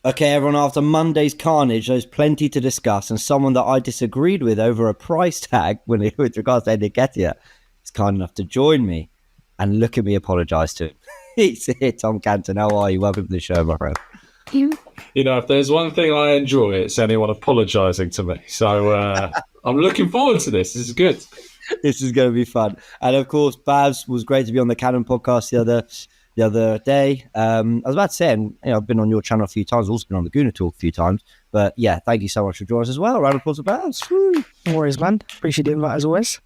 Okay, everyone, after Monday's carnage, there's plenty to discuss, and someone that I disagreed with over a price tag with regards to Nketiah is kind enough to join me, and look at me apologise to him. He's here, Tom Canton. How are you? Welcome to the show, my friend. You know, if there's one thing I enjoy, it's anyone apologising to me. So I'm looking forward to this. This is good. This is going to be fun. And of course, Babs, was great to be on the Cannon podcast the other day. I was about to say, and I've been on your channel a few times, also been on the Gooner Talk a few times. But yeah, thank you so much for joining us as well. Round of applause for Babs. Woo. No worries, man. Appreciate the invite as always.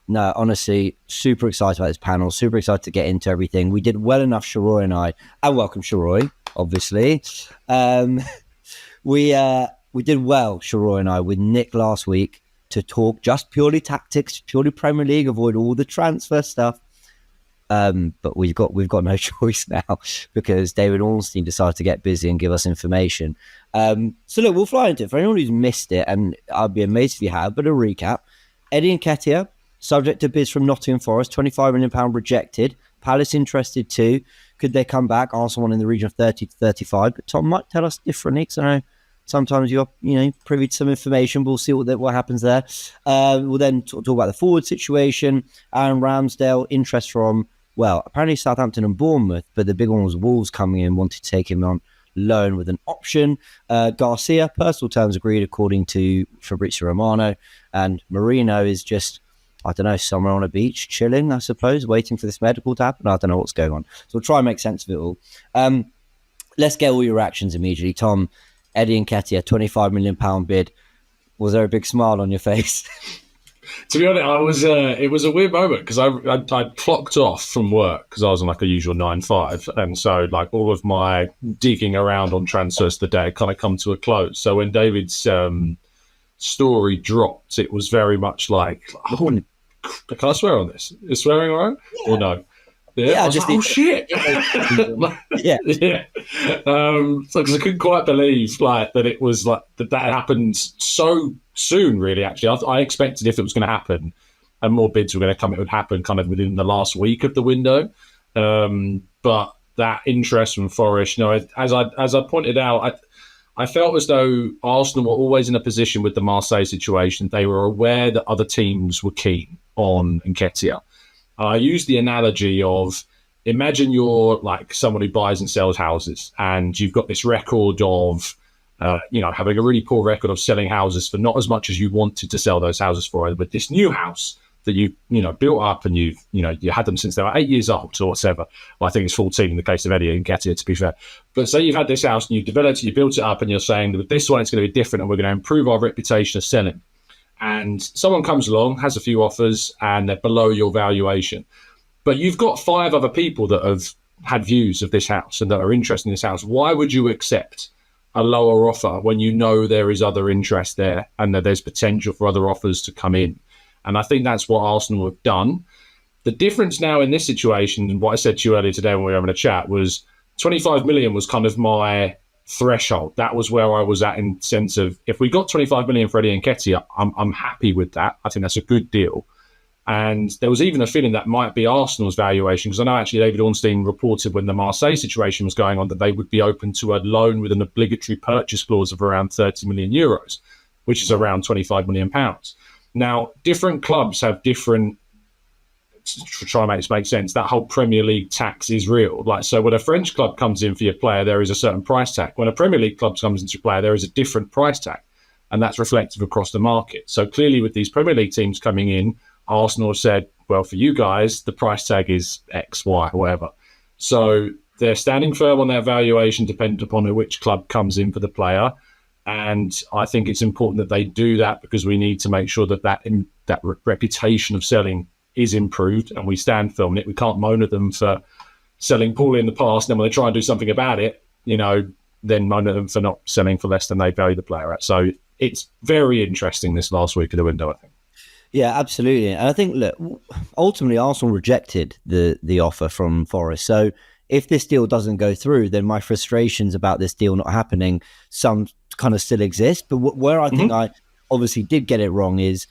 No, honestly, super excited about this panel. Super excited to get into everything. We did well enough, Sharoy and I, and welcome Sharoy, obviously. We did well, Sharoy and I, with Nick last week to talk just purely tactics, purely Premier League, avoid all the transfer stuff. But we've got no choice now because David Ornstein decided to get busy and give us information. So look, we'll fly into it. For anyone who's missed it, and I'd be amazed if you have, but a recap. Eddie Nketiah, subject to bids from Nottingham Forest, £25 million rejected. Palace interested too. Could they come back? Arsenal in the region of 30 to 35. But Tom might tell us differently, because I know sometimes you're privy to some information. We'll see what happens there. We'll then talk about the forward situation. Aaron Ramsdale, interest from, well, apparently Southampton and Bournemouth, but the big one was Wolves coming in, wanted to take him on loan with an option. Garcia, personal terms agreed according to Fabrizio Romano. And Marino is just, I don't know, somewhere on a beach, chilling, I suppose, waiting for this medical to happen. I don't know what's going on. So we'll try and make sense of it all. Let's get all your reactions immediately. Tom, Eddie Nketiah, £25 million bid. Was there a big smile on your face? To be honest, it was a weird moment because I clocked off from work because I was on like a usual 9-5. And so like all of my digging around on transfers today kind of come to a close. So when David's story dropped, it was very much like, oh, can I swear on this? Is swearing all right? Yeah. Or no? Yeah, just like, oh shit! Yeah. So because I couldn't quite believe like that it was like that happened so soon. Really, actually, I expected if it was going to happen, and more bids were going to come, it would happen kind of within the last week of the window. But that interest from Forest, as I pointed out, I felt as though Arsenal were always in a position with the Marseille situation. They were aware that other teams were keen on Nketiah. I use the analogy of, imagine you're like someone who buys and sells houses, and you've got this record of, having a really poor record of selling houses for not as much as you wanted to sell those houses for, with this new house that you built up, and you had them since they were 8 years old or whatever. Well, I think it's 14 in the case of Eddie and Nketiah, to be fair. But say you've had this house and you developed it, you built it up, and you're saying that with this one it's going to be different, and we're going to improve our reputation of selling. And someone comes along, has a few offers, and they're below your valuation. But you've got 5 other people that have had views of this house and that are interested in this house. Why would you accept a lower offer when you know there is other interest there and that there's potential for other offers to come in? And I think that's what Arsenal have done. The difference now in this situation, and what I said to you earlier today when we were having a chat, was 25 million was kind of my threshold. That was where I was at in sense of, if we got 25 million for Eddie Nketiah, I'm happy with that. I think that's a good deal. And there was even a feeling that might be Arsenal's valuation, because I know actually David Ornstein reported when the Marseille situation was going on that they would be open to a loan with an obligatory purchase clause of around 30 million euros, which is around 25 million pounds. Now, different clubs have different, to try and make this make sense, that whole Premier League tax is real. Like, so when a French club comes in for your player, there is a certain price tag. When a Premier League club comes into your player, there is a different price tag, and that's reflective across the market. So clearly with these Premier League teams coming in, Arsenal have said, well, for you guys, the price tag is X, Y, whatever. So they're standing firm on their valuation dependent upon which club comes in for the player. And I think it's important that they do that, because we need to make sure that reputation of selling is improved, and we stand firm on it. We can't moan at them for selling poorly in the past, and then when they try and do something about it, then moan at them for not selling for less than they value the player at. So it's very interesting this last week of the window, I think. Yeah, absolutely. And I think, look, ultimately Arsenal rejected the offer from Forest. So if this deal doesn't go through, then my frustrations about this deal not happening, some kind of still exist. But where I think I obviously did get it wrong is,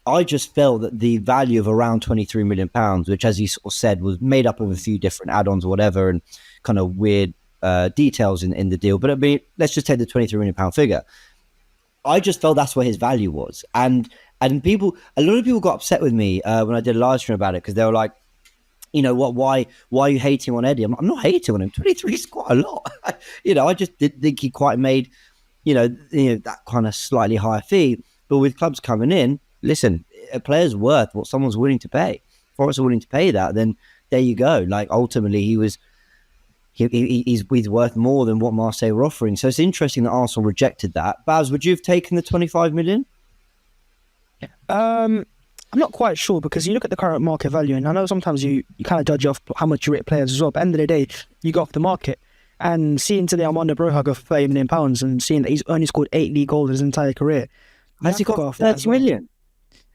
I just felt that the value of around £23 million, which, as you sort of said, was made up of a few different add-ons or whatever, and kind of weird details in the deal, but I mean, let's just take the £23 million figure. I just felt that's where his value was, and a lot of people got upset with me when I did a live stream about it, because they were like, you know what? Why are you hating on Eddie? I'm not hating on him. 23 is quite a lot. I just did think he quite made, that kind of slightly higher fee. But with clubs coming in, listen, a player's worth what someone's willing to pay. If Forest are willing to pay that, then there you go. Like, ultimately, he's worth more than what Marseille were offering. So it's interesting that Arsenal rejected that. Baz, would you have taken the 25 million? I'm not quite sure, because you look at the current market value, and I know sometimes you kind of judge off how much you rate players as well. But at the end of the day, you go off the market, and seeing today Armando Broja go for £30 million and seeing that he's only scored 8 league goals in his entire career. Has he got 30 million?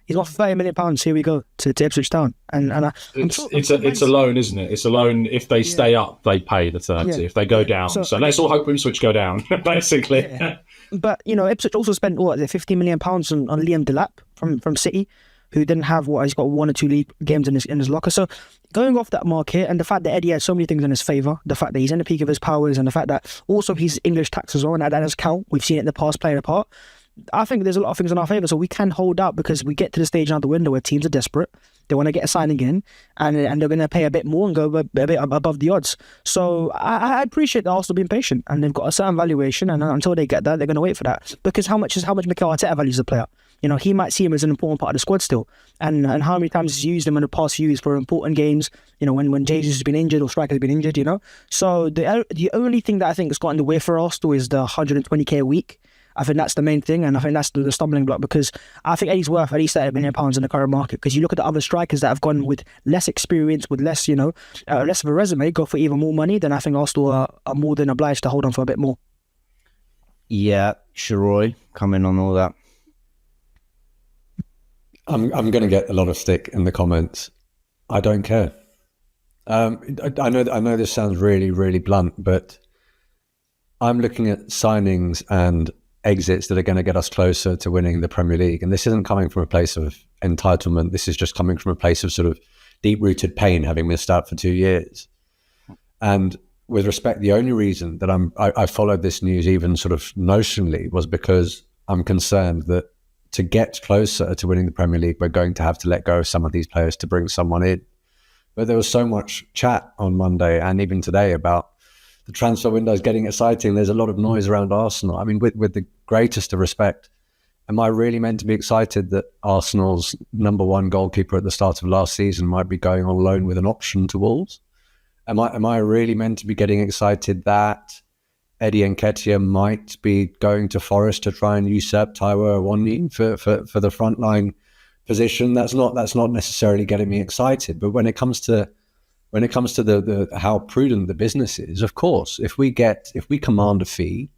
He's got £30 million. Here we go to Ipswich Town, and it's a loan, isn't it? It's a loan. If they stay up, they pay the 30. If they go down, so let's all hope Ipswich go down, basically. Yeah. But Ipswich also spent £15 million on Liam Delap from City, who didn't have he's got 1 or 2 league games in his locker. So going off that market, and the fact that Eddie has so many things in his favour, the fact that he's in the peak of his powers, and the fact that also he's English tax as well, and that does count. We've seen it in the past playing a part. I think there's a lot of things in our favour, so we can hold out, because we get to the stage now of the window where teams are desperate. They want to get a signing in, and they're going to pay a bit more and go a bit above the odds. So I appreciate Arsenal being patient, and they've got a certain valuation, and until they get that, they're going to wait for that. Because how much Mikel Arteta values the player? He might see him as an important part of the squad still, and how many times he's used him in the past few years for important games. When Jesus has been injured or striker has been injured. So the only thing that I think has got in the way for Arsenal is the 120k a week. I think that's the main thing, and I think that's the stumbling block, because I think Eddie's worth at least £30 million in the current market. Because you look at the other strikers that have gone with less experience, with less, less of a resume, go for even more money, then I think Arsenal are more than obliged to hold on for a bit more. Yeah, Sharoy, come in on all that. I'm going to get a lot of stick in the comments. I don't care. I know this sounds really, really blunt, but I'm looking at signings and exits that are going to get us closer to winning the Premier League. And this isn't coming from a place of entitlement. This is just coming from a place of sort of deep-rooted pain, having missed out for 2 years. And with respect, the only reason that I followed this news even sort of notionally was because I'm concerned that to get closer to winning the Premier League, we're going to have to let go of some of these players to bring someone in. But there was so much chat on Monday and even today about the transfer window is getting exciting. There's a lot of noise around Arsenal. I mean, with the greatest of respect, am I really meant to be excited that Arsenal's number 1 goalkeeper at the start of last season might be going on loan with an option to Wolves? Am I really meant to be getting excited that Eddie Nketiah might be going to Forest to try and usurp Taiwo Awoniyi for the frontline position? That's not necessarily getting me excited. But when it comes to the how prudent the business is, of course, if we command a fee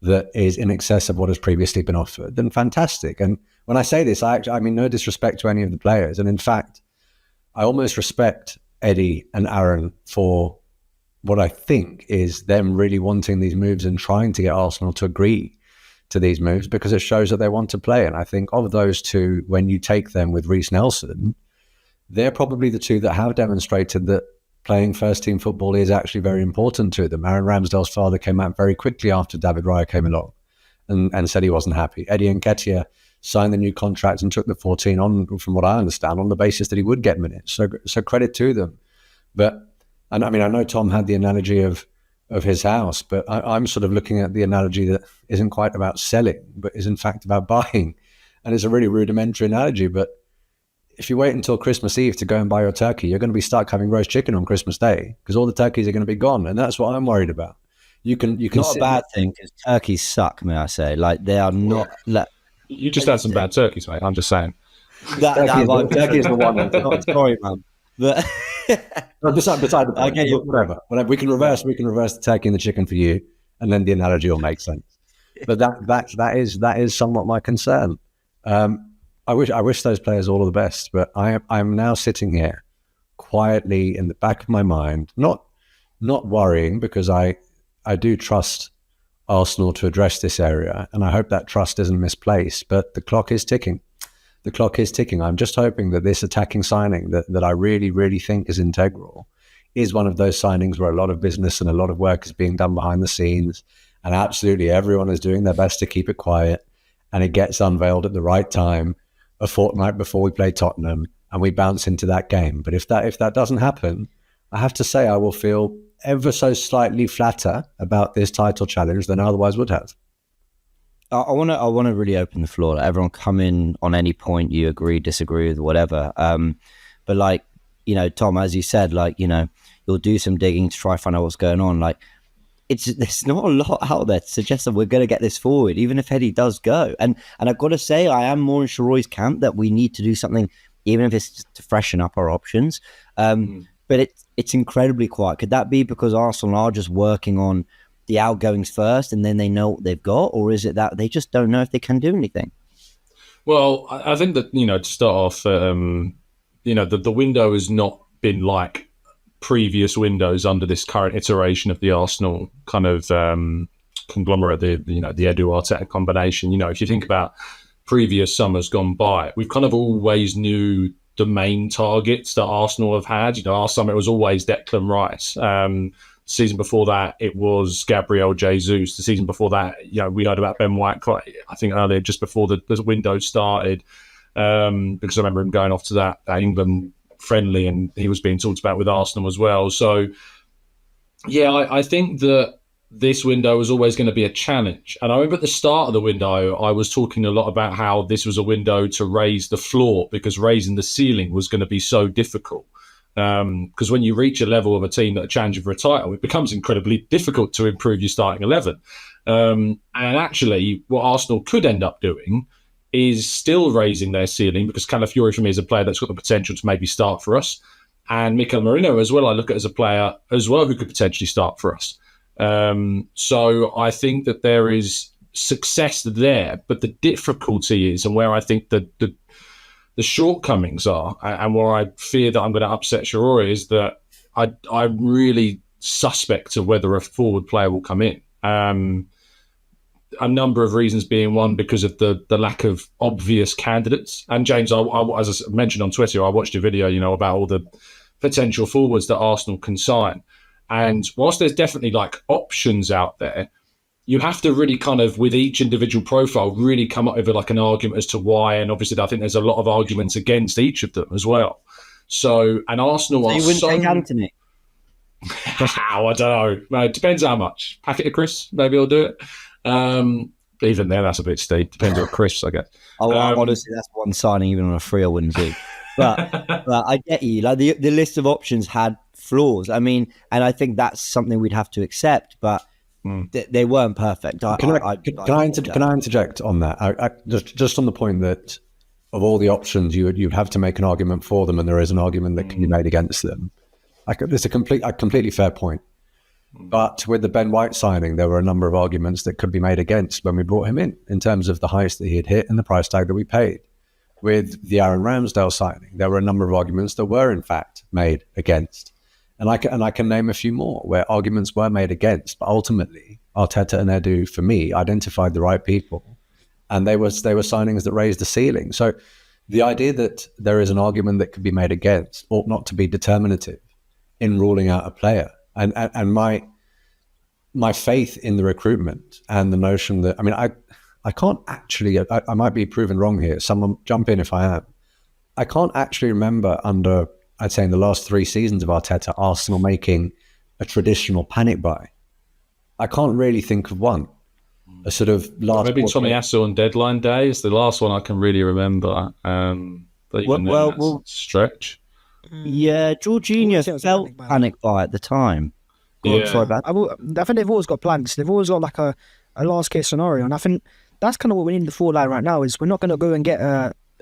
that is in excess of what has previously been offered, then fantastic. And when I say this, I mean no disrespect to any of the players. And in fact, I almost respect Eddie and Aaron for what I think is them really wanting these moves and trying to get Arsenal to agree to these moves, because it shows that they want to play. And I think of those two, when you take them with Reece Nelson, they're probably the two that have demonstrated that playing first-team football is actually very important to them. Aaron Ramsdale's father came out very quickly after David Raya came along and said he wasn't happy. Eddie Nketiah signed the new contract and took the 14 on, from what I understand, on the basis that he would get minutes. So credit to them. And I mean, I know Tom had the analogy of his house, but I'm sort of looking at the analogy that isn't quite about selling, but is in fact about buying. And it's a really rudimentary analogy, but if you wait until Christmas Eve to go and buy your turkey, you're going to be stuck having roast chicken on Christmas Day because all the turkeys are going to be gone. And that's what I'm worried about. You can not a bad thing, because turkeys suck, may I say. Like, they are not... You just had some bad turkeys, mate. I'm just saying. Turkey is the one. Sorry, man. But beside the point, whatever. We can reverse the turkey and the chicken for you, and then the analogy will make sense. But that is somewhat my concern. I wish those players all of the best, but I'm now sitting here quietly in the back of my mind, not worrying, because I do trust Arsenal to address this area, and I hope that trust isn't misplaced. But the clock is ticking. The clock is ticking. I'm just hoping that this attacking signing that I really, really think is integral is one of those signings where a lot of business and a lot of work is being done behind the scenes, and absolutely everyone is doing their best to keep it quiet, and it gets unveiled at the right time, a fortnight before we play Tottenham, and we bounce into that game. But if that doesn't happen, I have to say I will feel ever so slightly flatter about this title challenge than I otherwise would have. I want to really open the floor. Like, everyone come in on any point you agree, disagree with, whatever. But like, you know, Tom, as you said, like, you know, you'll do some digging to try to find out what's going on. Like, there's not a lot out there to suggest that we're going to get this forward, even if Eddie does go. And I've got to say, I am more in Sharoy's camp that we need to do something, even if it's just to freshen up our options. But it's incredibly quiet. Could that be because Arsenal are just working on the outgoings first and then they know what they've got? Or is it that they just don't know if they can do anything? Well, I think that, you know, to start off, you know, the window has not been like previous windows under this current iteration of the Arsenal kind of conglomerate, the Edu Arteta combination. You know, if you think about previous summers gone by, we've kind of always knew the main targets that Arsenal have had. You know, our summer it was always Declan Rice. Season before that, it was Gabriel Jesus. The season before that, you know, we heard about Ben White quite, I think, earlier, just before the window started, because I remember him going off to that England friendly, and he was being talked about with Arsenal as well. So, yeah, I think that this window was always going to be a challenge. And I remember at the start of the window, I was talking a lot about how this was a window to raise the floor, because raising the ceiling was going to be so difficult. Because when you reach a level of a team that are challenging for a title, it becomes incredibly difficult to improve your starting 11. And actually, what Arsenal could end up doing is still raising their ceiling, because Calafiori for me is a player that's got the potential to maybe start for us. And Mikel Merino as well, I look at as a player as well who could potentially start for us. So I think that there is success there, but the difficulty is, and where I think the shortcomings are, and where I fear that I'm going to upset Sharoy, is that I'm really suspect of whether a forward player will come in. A number of reasons being, one, because of the lack of obvious candidates. And James, I, as I mentioned on Twitter, I watched a video, you know, about all the potential forwards that Arsenal can sign. And whilst there's definitely like options out there, you have to really kind of, with each individual profile, really come up with like an argument as to why. And obviously, I think there's a lot of arguments against each of them as well. So, and Arsenal are you wouldn't take Anthony? How? I don't know. It depends how much. Packet of crisps, maybe I'll do it. Even there, that's a bit steep. Depends on crisps, I guess. Honestly, that's one signing even on a free I wouldn't do. But I get you. Like the list of options had flaws. I mean, and I think that's something we'd have to accept. But they weren't perfect. Can I interject on that? I just on the point that of all the options, you'd have to make an argument for them, and there is an argument that can be made against them. It's a completely fair point. But with the Ben White signing, there were a number of arguments that could be made against when we brought him in terms of the highest that he had hit and the price tag that we paid. With the Aaron Ramsdale signing, there were a number of arguments that were in fact made against. And I can name a few more where arguments were made against, but ultimately Arteta and Edu, for me, identified the right people, and they were signings that raised the ceiling. So the idea that there is an argument that could be made against ought not to be determinative in ruling out a player. And my faith in the recruitment and the notion that, I mean, I can't actually, I might be proven wrong here. Someone jump in if I am. I can't actually remember under, I'd say in the last 3 seasons of Arteta, Arsenal making a traditional panic buy. I can't really think of one. A sort of last... Maybe Tomiyasu on deadline day is the last one I can really remember. Stretch. Yeah, Jorginho felt panic buy at the time. Yeah. Sorry, I think they've always got plans. They've always got like a last case scenario, and I think that's kind of what we need in the forward line right now. Is we're not going to go and get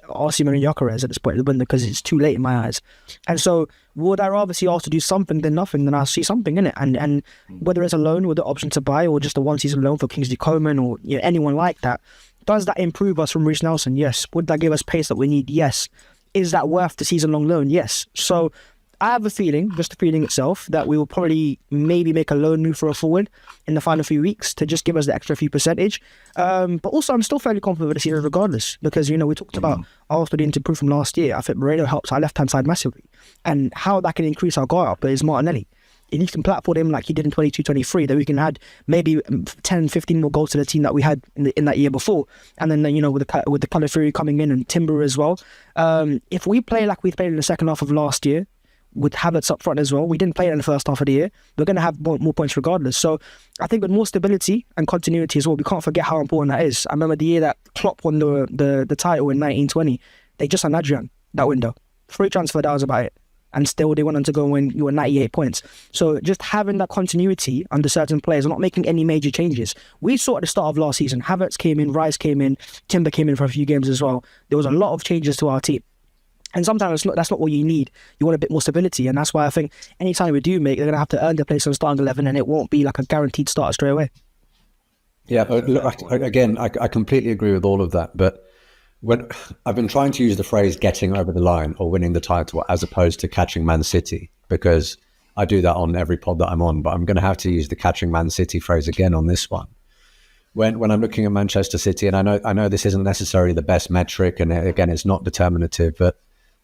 Arsenal and Gyökeres at this point of the window because it's too late in my eyes. And so, would I rather see Arsenal do something than nothing? Than I see something in it, and whether it's a loan with the option to buy or just a one-season loan for Kingsley Coman or anyone like that, does that improve us from Reece Nelson? Yes. Would that give us pace that we need? Yes. Is that worth the season-long loan? Yes. So, I have a feeling, just the feeling itself, that we will probably maybe make a loan move for a forward in the final few weeks to just give us the extra few percentage. But also, I'm still fairly confident with the series regardless, because, you know, we talked about Arsenal needing to improve from last year. I think Moreno helps our left-hand side massively. And how that can increase our goal output is Martinelli. If you can platform him like he did in 22-23, then we can add maybe 10, 15 more goals to the team that we had in that year before. And then, you know, with the Calafiori coming in and Timber as well. If we play like we played in the second half of last year, with Havertz up front as well, we didn't play it in the first half of the year, we're going to have more points regardless. So I think with more stability and continuity as well, we can't forget how important that is. I remember the year that Klopp won the title in 1920, they just signed Adrian that window. Free transfer, that was about it. And still they went on to go and win, you were 98 points. So just having that continuity under certain players, not making any major changes. We saw at the start of last season, Havertz came in, Rice came in, Timber came in for a few games as well. There was a lot of changes to our team. And sometimes that's not what you need. You want a bit more stability. And that's why I think anytime we do make, they're going to have to earn their place on the starting 11, and it won't be like a guaranteed start straight away. Yeah, look, again, I completely agree with all of that. But when I've been trying to use the phrase getting over the line or winning the title as opposed to catching Man City, because I do that on every pod that I'm on, but I'm going to have to use the catching Man City phrase again on this one. When I'm looking at Manchester City, and I know this isn't necessarily the best metric, and again, it's not determinative, but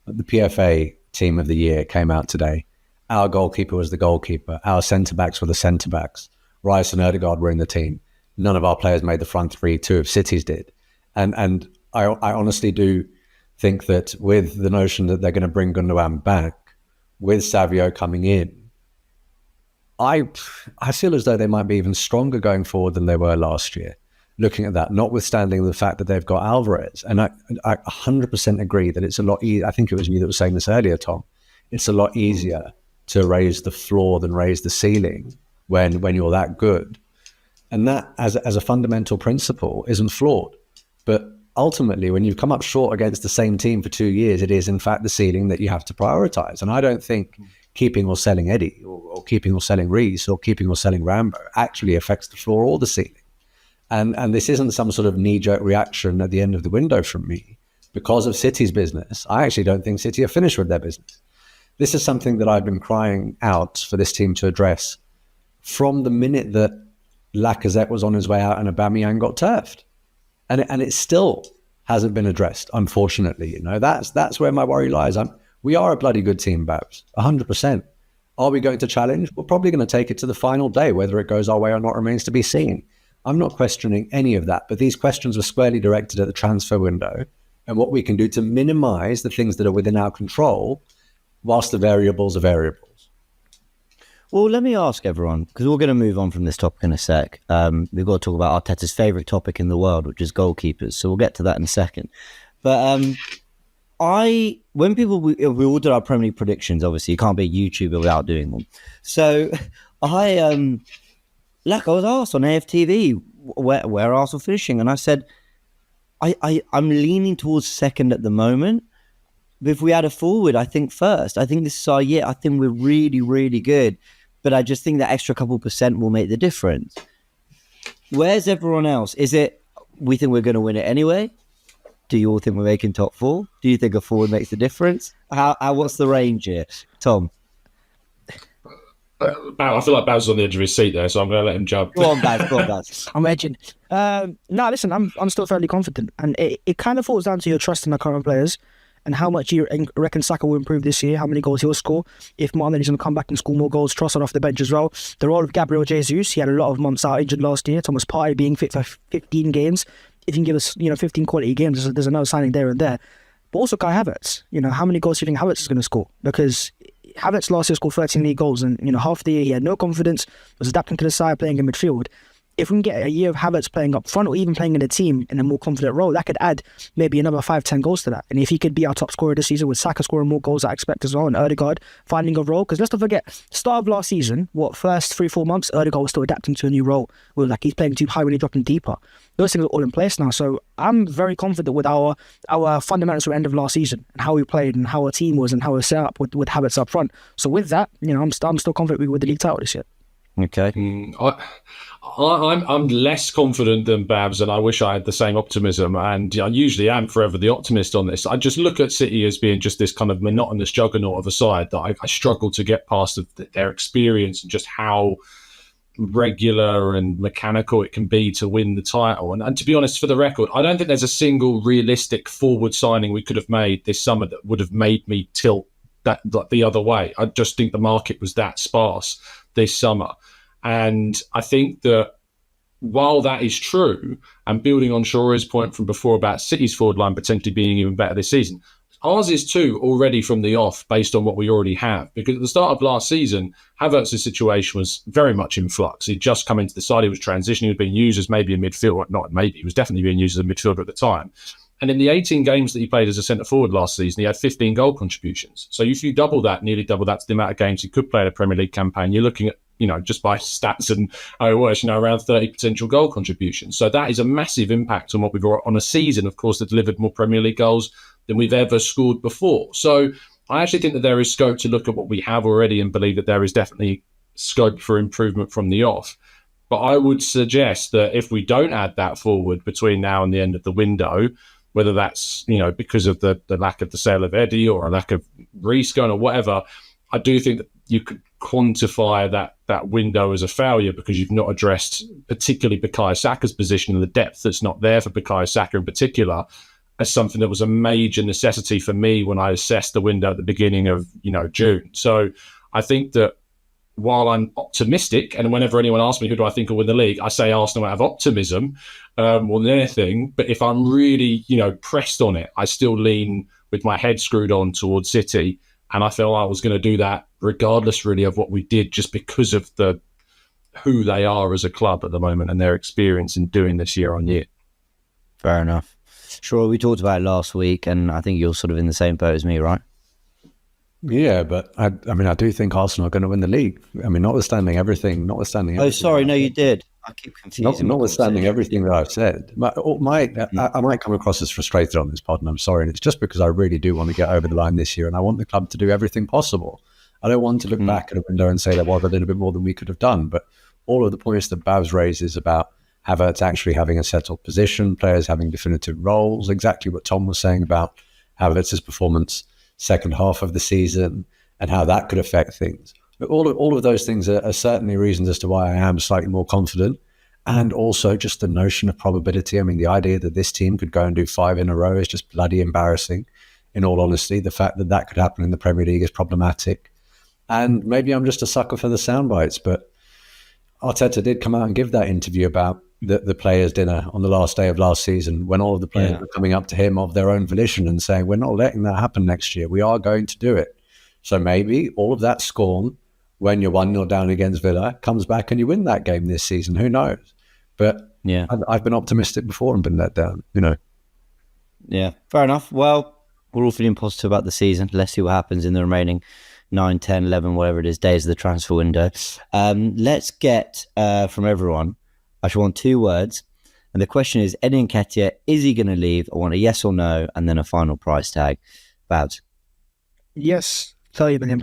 the PFA team of the year came out today. Our goalkeeper was the goalkeeper. Our centre-backs were the centre-backs. Rice and Ødegaard were in the team. None of our players made the front three. Two of City's did. And I honestly do think that with the notion that they're going to bring Gundogan back, with Savio coming in, I feel as though they might be even stronger going forward than they were last year. Looking at that, notwithstanding the fact that they've got Alvarez. And I 100% agree that it's a lot easier. I think it was you that was saying this earlier, Tom. It's a lot easier to raise the floor than raise the ceiling when you're that good. And that, as a fundamental principle, isn't flawed. But ultimately, when you've come up short against the same team for 2 years, it is, in fact, the ceiling that you have to prioritize. And I don't think keeping or selling Eddie or keeping or selling Reece or keeping or selling Rambo actually affects the floor or the ceiling. And this isn't some sort of knee-jerk reaction at the end of the window from me. Because of City's business, I actually don't think City are finished with their business. This is something that I've been crying out for this team to address from the minute that Lacazette was on his way out and Aubameyang got turfed. And it still hasn't been addressed, unfortunately. You know, that's where my worry lies. We are a bloody good team, Babs, 100%. Are we going to challenge? We're probably going to take it to the final day. Whether it goes our way or not remains to be seen. I'm not questioning any of that, but these questions were squarely directed at the transfer window and what we can do to minimize the things that are within our control whilst the variables are variables. Well, let me ask everyone, because we're going to move on from this topic in a sec. We've got to talk about Arteta's favourite topic in the world, which is goalkeepers. So we'll get to that in a second. But when we all did our Premier League predictions, obviously you can't be a YouTuber without doing them. So I was asked on AFTV where Arsenal finishing, and I said I'm leaning towards second at the moment. But if we had a forward, I think first. I think this is our year. I think we're really, really good. But I just think that extra couple percent will make the difference. Where's everyone else? Is it we think we're going to win it anyway? Do you all think we're making top four? Do you think a forward makes the difference? What's the range here, Tom? I feel like Baz is on the edge of his seat there, so I'm going to let him jump. Go on, Baz. I'm edging. No, listen, I'm still fairly confident. And it kind of falls down to your trust in the current players and how much you reckon Saka will improve this year, how many goals he'll score. If Martinelli is going to come back and score more goals, Trossard off the bench as well. The role of Gabriel Jesus, he had a lot of months out injured last year. Thomas Partey being fit for 15 games. If you can give us 15 quality games, there's another signing there and there. But also Kai Havertz. How many goals do you think Havertz is going to score? Because Havertz last year scored 13 league goals, and half the year he had no confidence, was adapting to the side, playing in midfield. If we can get a year of Havertz playing up front or even playing in the team in a more confident role, that could add maybe another 5-10 goals to that. And if he could be our top scorer this season, with Saka scoring more goals I expect as well, and Ødegaard finding a role, because let's not forget, start of last season, first 3-4 months, Ødegaard was still adapting to a new role. He's playing too high when he's dropping deeper. Those things are all in place now. So I'm very confident with our fundamentals from the end of last season and how we played and how our team was and how we're set up with Havertz up front. So with that, I'm still confident we win the league title this year. Okay. I'm less confident than Babs, and I wish I had the same optimism. And I usually am forever the optimist on this. I just look at City as being just this kind of monotonous juggernaut of a side that I struggle to get past their experience and just how regular and mechanical it can be to win the title. And to be honest, for the record, I don't think there's a single realistic forward signing we could have made this summer that would have made me tilt that the other way. I just think the market was that sparse this summer. And I think that while that is true, and building on Shaw's point from before about City's forward line potentially being even better this season, ours is too already from the off based on what we already have. Because at the start of last season, Havertz's situation was very much in flux. He'd just come into the side, he was transitioning, he was being used as maybe a midfielder, not maybe, he was definitely being used as a midfielder at the time. And in the 18 games that he played as a centre-forward last season, he had 15 goal contributions. So if you nearly double that to the amount of games he could play in a Premier League campaign, you're looking at, just by stats and around 30 potential goal contributions. So that is a massive impact on what we've got on a season, of course, that delivered more Premier League goals than we've ever scored before. So I actually think that there is scope to look at what we have already and believe that there is definitely scope for improvement from the off. But I would suggest that if we don't add that forward between now and the end of the window, whether that's, because of the lack of the sale of Eddie or a lack of Reece going or whatever, I do think that you could quantify that window as a failure because you've not addressed particularly Bukayo Saka's position and the depth that's not there for Bukayo Saka in particular as something that was a major necessity for me when I assessed the window at the beginning of, June. So I think that while I'm optimistic, and whenever anyone asks me who do I think will win the league, I say Arsenal out of optimism more than anything. But if I'm really, pressed on it, I still lean with my head screwed on towards City. And I feel I was going to do that regardless really of what we did, just because of who they are as a club at the moment and their experience in doing this year on year. Fair enough. Sure, we talked about it last week, and I think you're sort of in the same boat as me, right? Yeah, but I do think Arsenal are going to win the league. Notwithstanding everything. Oh, sorry, no, you did. I keep confusing. Notwithstanding everything that I've said, I might come across as frustrated on this pod, and I'm sorry. And it's just because I really do want to get over the line this year, and I want the club to do everything possible. I don't want to look back at a window and say there was a little bit more than we could have done. But all of the points that Babs raises about Havertz actually having a settled position, players having definitive roles, exactly what Tom was saying about Havertz's performance second half of the season and how that could affect things. But all of those things are certainly reasons as to why I am slightly more confident. And also just the notion of probability. The idea that this team could go and do 5 in a row is just bloody embarrassing, in all honesty. The fact that that could happen in the Premier League is problematic. And maybe I'm just a sucker for the sound bites, but Arteta did come out and give that interview about the players' dinner on the last day of last season, when all of the players were coming up to him of their own volition and saying, we're not letting that happen next year. We are going to do it. So maybe all of that scorn, when you're 1-0 down against Villa, comes back and you win that game this season. Who knows? But yeah, I've been optimistic before and been let down, Yeah, fair enough. Well, we're all feeling positive about the season. Let's see what happens in the remaining 9, 10, 11, whatever it is, days of the transfer window. Let's get from everyone, I should want 2 words. And the question is, Eddie Nketiah, is he going to leave? I want a yes or no, and then a final price tag. Babs? Yes, £30 million.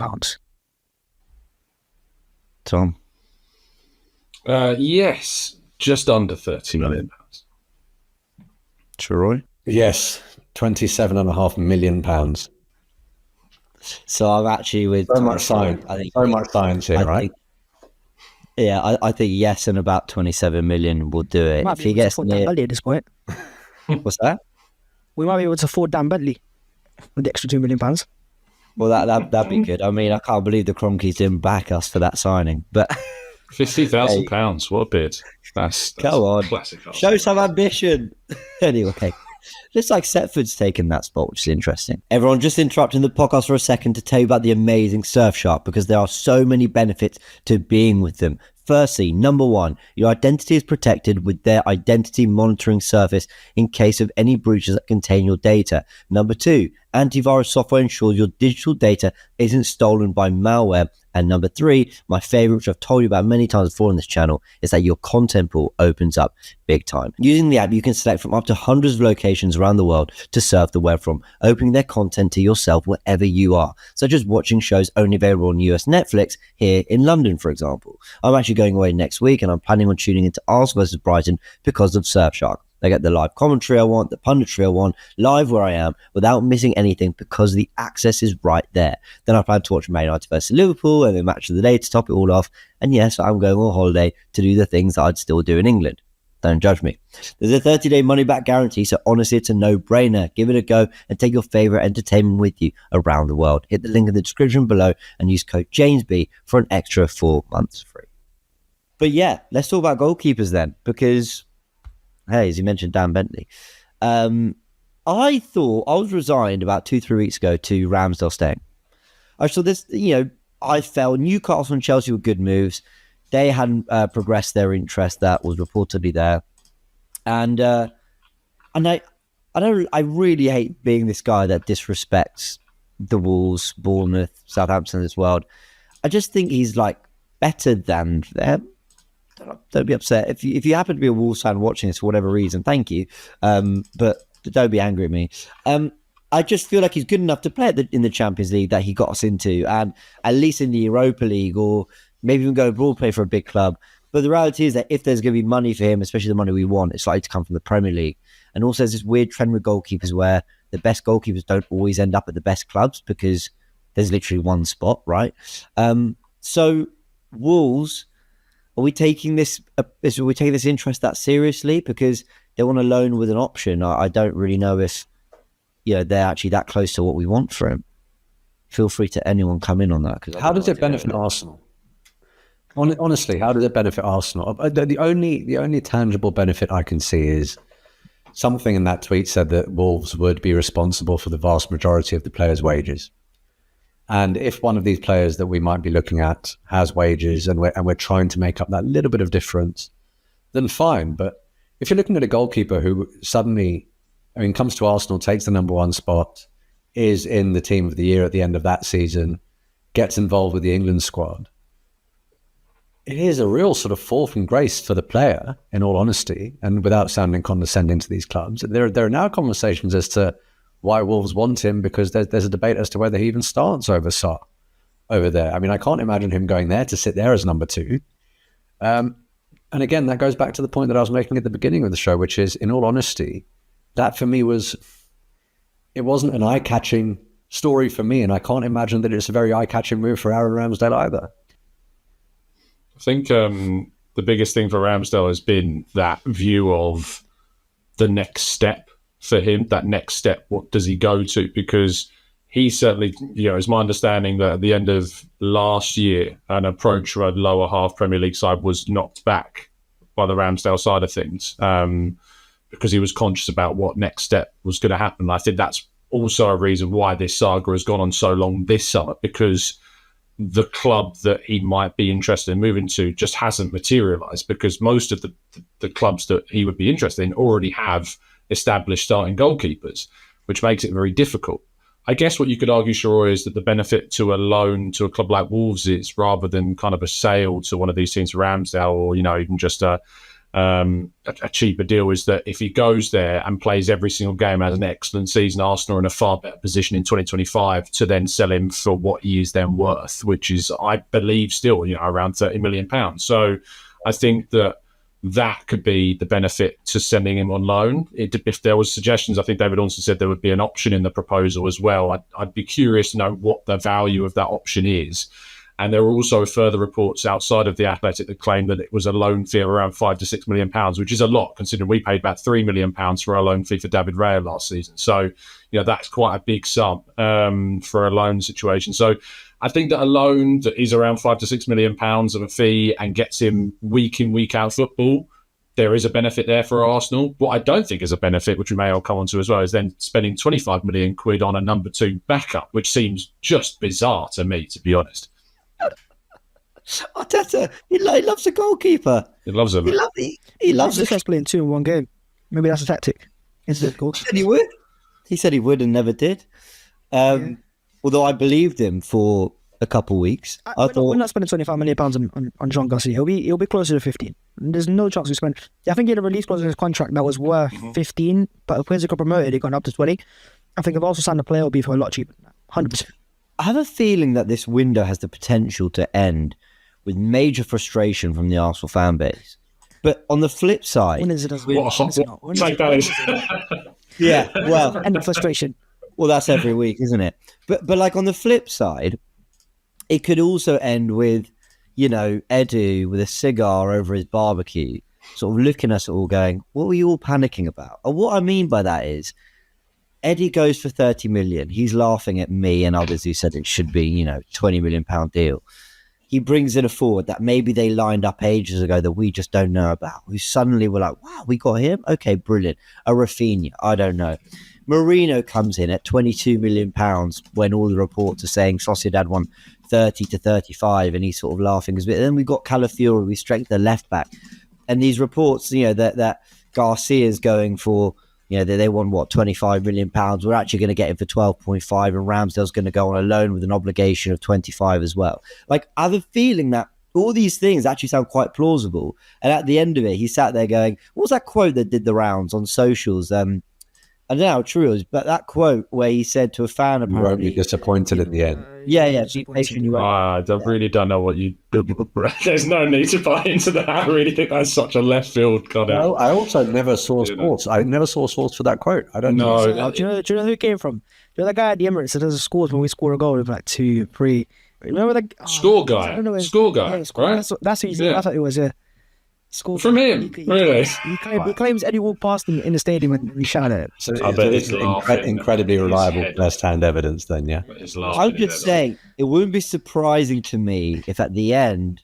Tom? Yes, just under £30 million. Troy? Yes, £27.5 million. So I'm actually with so much science. I think so much science here, right? I think yes, and about 27 million will do it. If he gets near at this point. What's that? We might be able to afford Dan Bentley with the extra £2 million. Well, that'd be good. I can't believe the Cronkies didn't back us for that signing, but £50,000. What a bid! That's come on, classic. Show some ambition. Anyway. Looks like Setford's taken that spot, which is interesting. Everyone, just interrupting the podcast for a second to tell you about the amazing Surfshark, because there are so many benefits to being with them. Firstly, number 1, your identity is protected with their identity monitoring service in case of any breaches that contain your data. Number 2, antivirus software ensures your digital data isn't stolen by malware And number 3, my favorite, which I've told you about many times before on this channel, is that your content pool opens up big time. Using the app, you can select from up to hundreds of locations around the world to surf the web from, opening their content to yourself wherever you are, such as watching shows only available on US Netflix here in London, for example. I'm actually going away next week, and I'm planning on tuning into Arsenal versus Brighton because of Surfshark. I get the live commentary I want, the punditry I want, live where I am, without missing anything because the access is right there. Then I plan to watch Man United versus Liverpool and the match of the day to top it all off. And yes, I'm going on holiday to do the things that I'd still do in England. Don't judge me. There's a 30-day money-back guarantee, so honestly, it's a no-brainer. Give it a go and take your favourite entertainment with you around the world. Hit the link in the description below and use code JamesB for an extra 4 months free. But yeah, let's talk about goalkeepers then, because... hey, as you mentioned, Dan Bentley. I thought I was resigned about 2-3 weeks ago to Ramsdale staying. I saw this, I felt Newcastle and Chelsea were good moves. They hadn't progressed their interest that was reportedly there. And I really hate being this guy that disrespects the Wolves, Bournemouth, Southampton of this world. I just think he's like better than them. Don't be upset. If you happen to be a Wolves fan watching this for whatever reason, thank you. But don't be angry at me. I just feel like he's good enough to play in the Champions League that he got us into, and at least in the Europa League, or maybe even go abroad, play for a big club. But the reality is that if there's going to be money for him, especially the money we want, it's likely to come from the Premier League. And also there's this weird trend with goalkeepers where the best goalkeepers don't always end up at the best clubs because there's literally one spot, right? So Wolves... Are we taking this interest that seriously? Because they want a loan with an option. I don't really know if they're actually that close to what we want for him. Feel free to anyone come in on that. How does it benefit Arsenal? Honestly, how does it benefit Arsenal? The only tangible benefit I can see is something in that tweet said that Wolves would be responsible for the vast majority of the players' wages. And if one of these players that we might be looking at has wages and we're trying to make up that little bit of difference, then fine. But if you're looking at a goalkeeper who suddenly, comes to Arsenal, takes the number 1 spot, is in the team of the year at the end of that season, gets involved with the England squad, it is a real sort of fall from grace for the player, in all honesty, and without sounding condescending to these clubs. There are now conversations as to why Wolves want him, because there's a debate as to whether he even starts over Sarr over there. I can't imagine him going there to sit there as number 2. And again, that goes back to the point that I was making at the beginning of the show, which is, in all honesty, that for me it wasn't an eye-catching story for me, and I can't imagine that it's a very eye-catching move for Aaron Ramsdale either. I think the biggest thing for Ramsdale has been that view of the next step for him, that next step. What does he go to? Because he certainly, it's my understanding that at the end of last year, an approach for a lower half Premier League side was knocked back by the Ramsdale side of things, because he was conscious about what next step was going to happen. I think that's also a reason why this saga has gone on so long this summer, because the club that he might be interested in moving to just hasn't materialised, because most of the clubs that he would be interested in already have established starting goalkeepers, which makes it very difficult. I guess what you could argue, Shiroi, is that the benefit to a loan to a club like Wolves is, rather than kind of a sale to one of these teams, Ramsdale, or even just a cheaper deal, is that if he goes there and plays every single game, has an excellent season, Arsenal are in a far better position in 2025 to then sell him for what he is then worth, which is, I believe, still around £30 million. So I think that could be the benefit to sending him on loan. If there was suggestions, I think David also said there would be an option in the proposal as well. I'd be curious to know what the value of that option is. And there were also further reports outside of the Athletic that claimed that it was a loan fee of around £5 to £6 million, which is a lot, considering we paid about £3 million for our loan fee for David Raya last season. So, that's quite a big sum for a loan situation. So I think that a loan that is around £5 to £6 million of a fee and gets him week in, week out football, there is a benefit there for Arsenal. What I don't think is a benefit, which we may all come on to as well, is then spending 25 million quid on a number 2 backup, which seems just bizarre to me, to be honest. Arteta, he loves a goalkeeper. He loves him. He loves this. Playing 2 in one game. Maybe that's a tactic. He said he would. He said he would and never did. Although I believed him for a couple weeks. We're not spending £25 million on Joan Garcia. He'll be closer to 15. There's no chance we spend. I think he had a release clause in his contract that was worth 15, but if players got promoted, he got up to 20. I think if also signed a player, it'll be for a lot cheaper. 100%. I have a feeling that this window has the potential to end with major frustration from the Arsenal fan base. But on the flip side, When is it? Take that is. yeah, well, End of frustration. well, that's every week, isn't it? But like on the flip side, it could also end with, Edu with a cigar over his barbecue, sort of looking at us all going, what were you all panicking about? And what I mean by that is, Eddie goes for 30 million. He's laughing at me and others who said it should be, £20 million deal. He brings in a forward that maybe they lined up ages ago that we just don't know about, who suddenly were like, wow, we got him? Okay, brilliant. A Rafinha, I don't know. Marino comes in at £22 million when all the reports are saying Sociedad won 30 to 35 and he's sort of laughing. And then we've got Calafiori, we strengthen the left back. And these reports, that Garcia's going for, that they won, £25 million. We're actually going to get him for 12.5 and Ramsdale's going to go on a loan with an obligation of 25 as well. Like, I have a feeling that all these things actually sound quite plausible. And at the end of it, he sat there going, what was that quote that did the rounds on socials? I don't know how true it was, but that quote where he said to a fan, You won't be disappointed in the end. yeah, be patient, you won't. I really don't know what you. There's no need to buy into that. I really think that's such a left field cut out. Well, I also never saw sports. I never saw source for that quote. I don't know. Do you know who it came from? You know that guy at the Emirates that does the scores when we score a goal with like 2, 3. Remember the Score guy. I don't know Score guy, right? That's who you That's what it was. Yeah. Score From him, really? He claims Eddie walked past him in the stadium and we shouted it. So I bet it's he's laughing. incredibly He's reliable head- first-hand evidence then, yeah? I'm just saying, it wouldn't be surprising to me if at the end,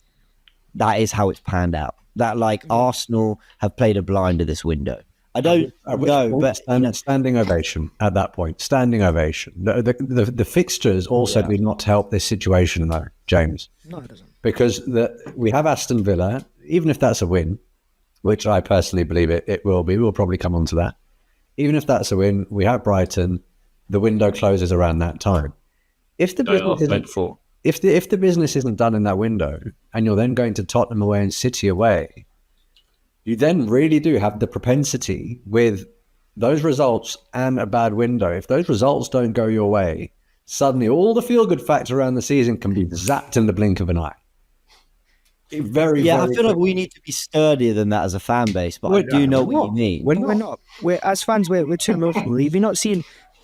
that is how it's panned out. That, Arsenal have played a blinder this window. I don't know, but... Standing ovation at that point. Standing ovation. The fixtures also do not help this situation, though, James. No, it doesn't. Because we have Aston Villa, even if that's a win, which I personally believe it will be. We'll probably come on to that. Even if that's a win, we have Brighton. The window closes around that time. If the business isn't done in that window, and you're then going to Tottenham away and City away, you then really do have the propensity with those results and a bad window. If those results don't go your way, suddenly all the feel-good factor around the season can be zapped in the blink of an eye. I feel like we need to be sturdier than that as a fan base, but I do know what you mean. We're not. As fans, we're too emotional. Have you not seen?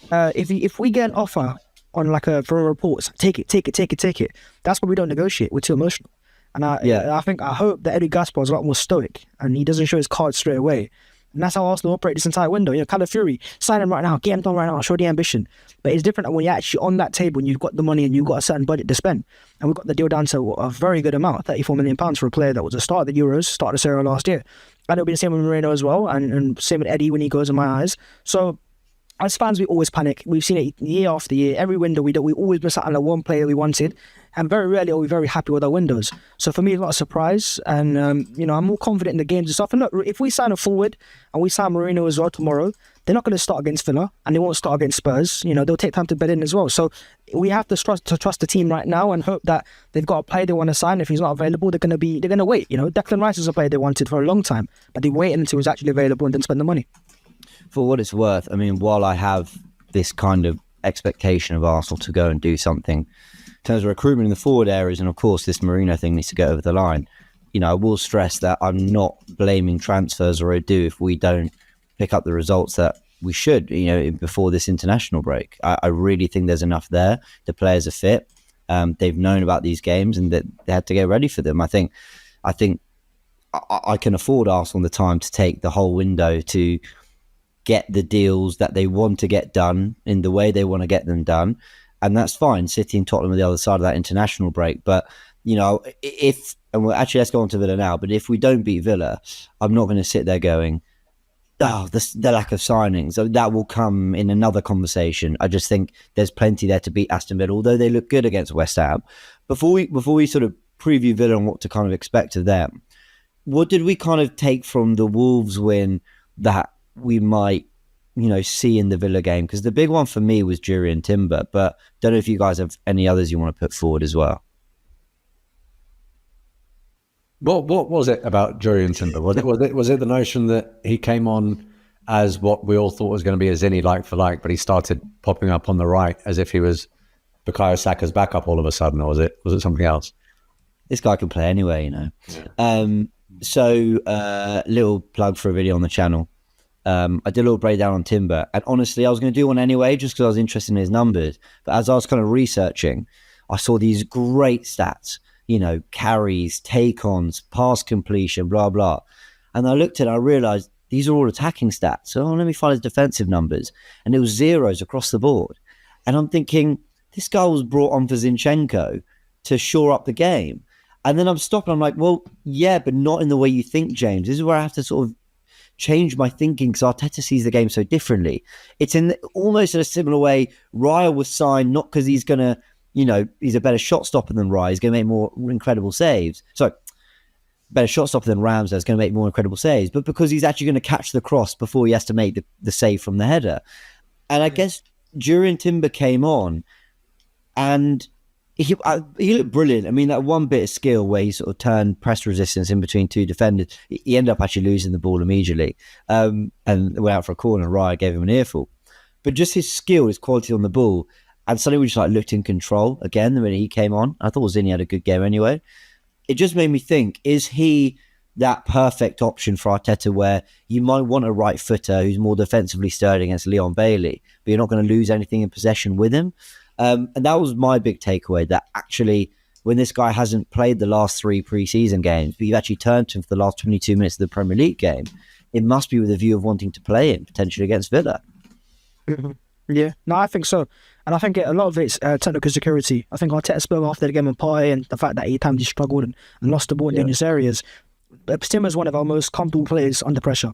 If we get an offer on for a report, take it. That's why we don't negotiate. We're too emotional. And I hope that Eddie Gaspar is a lot more stoic and he doesn't show his cards straight away. And that's how Arsenal operate this entire window. Calafiori, sign him right now, get him done right now, show the ambition. But it's different when you're actually on that table and you've got the money and you've got a certain budget to spend. And we've got the deal down to a very good amount, £34 million for a player that was a start of the Euros, start of the Serie A last year. And it'll be the same with Moreno as well, and same with Eddie when he goes in my eyes. So as fans, we always panic. We've seen it year after year. Every window we always miss out on the one player we wanted, and very rarely are we very happy with our windows. So for me, it's not a surprise, and I'm more confident in the games and stuff. And look, if we sign a forward and we sign Marino as well tomorrow, they're not going to start against Villa, and they won't start against Spurs. They'll take time to bed in as well. So we have to trust the team right now and hope that they've got a player they want to sign. If he's not available, they're going to wait. Declan Rice is a player they wanted for a long time, but they waited until he was actually available and then spend the money. For what it's worth, I mean, while I have this kind of expectation of Arsenal to go and do something in terms of recruitment in the forward areas, and of course this Marino thing needs to go over the line, I will stress that I'm not blaming transfers or Edu if we don't pick up the results that we should, before this international break. I really think there's enough there. The players are fit. They've known about these games and that they had to get ready for them. I think I can afford Arsenal the time to take the whole window to get the deals that they want to get done in the way they want to get them done, and that's fine. City and Tottenham are the other side of that international break, but let's go on to Villa now, but if we don't beat Villa, I'm not going to sit there going, the lack of signings. That will come in another conversation. I just think there's plenty there to beat Aston Villa, although they look good against West Ham. Before we sort of preview Villa and what to kind of expect of them, what did we kind of take from the Wolves win that we might see in the Villa game? Because the big one for me was Jurriën Timber, but don't know if you guys have any others you want to put forward as well. What was it about Jurriën Timber? Was it the notion that he came on as what we all thought was going to be a Zinni like for like, but he started popping up on the right as if he was Bukayo Saka's backup all of a sudden, or was it something else? This guy can play anyway, Yeah. So little plug for a video on the channel. I did a little breakdown on Timber, and honestly, I was going to do one anyway just because I was interested in his numbers. But as I was kind of researching, I saw these great stats, carries, take-ons, pass completion, blah, blah. And I looked at it, I realized these are all attacking stats. So let me find his defensive numbers. And it was zeros across the board. And I'm thinking, this guy was brought on for Zinchenko to shore up the game. And then I'm stopping. I'm like, well, yeah, but not in the way you think, James. This is where I have to sort of change my thinking because Arteta sees the game so differently. It's in almost in a similar way. Raya was signed not because he's going to, he's a better shot stopper than Raya. He's going to make more incredible saves. So, better shot stopper than Ramsdale is going to make more incredible saves, but because he's actually going to catch the cross before he has to make the save from the header. And I guess Jurriën Timber came on and he looked brilliant. I mean, that one bit of skill where he sort of turned press resistance in between two defenders, he ended up actually losing the ball immediately and went out for a corner. Raya gave him an earful. But just his skill, his quality on the ball, and suddenly we just looked in control again the minute he came on. I thought Zinni had a good game anyway. It just made me think, is he that perfect option for Arteta where you might want a right footer who's more defensively sturdy against Leon Bailey, but you're not going to lose anything in possession with him? And that was my big takeaway, that actually when this guy hasn't played the last 3 pre-season games, but you've actually turned to him for the last 22 minutes of the Premier League game, it must be with a view of wanting to play him potentially against Villa. Mm-hmm. Yeah, no, I think so. And I think a lot of it's technical security. I think Arteta spoke after the game on Partey and the fact that at times he struggled and lost the ball in dangerous areas. But Timber is one of our most comfortable players under pressure.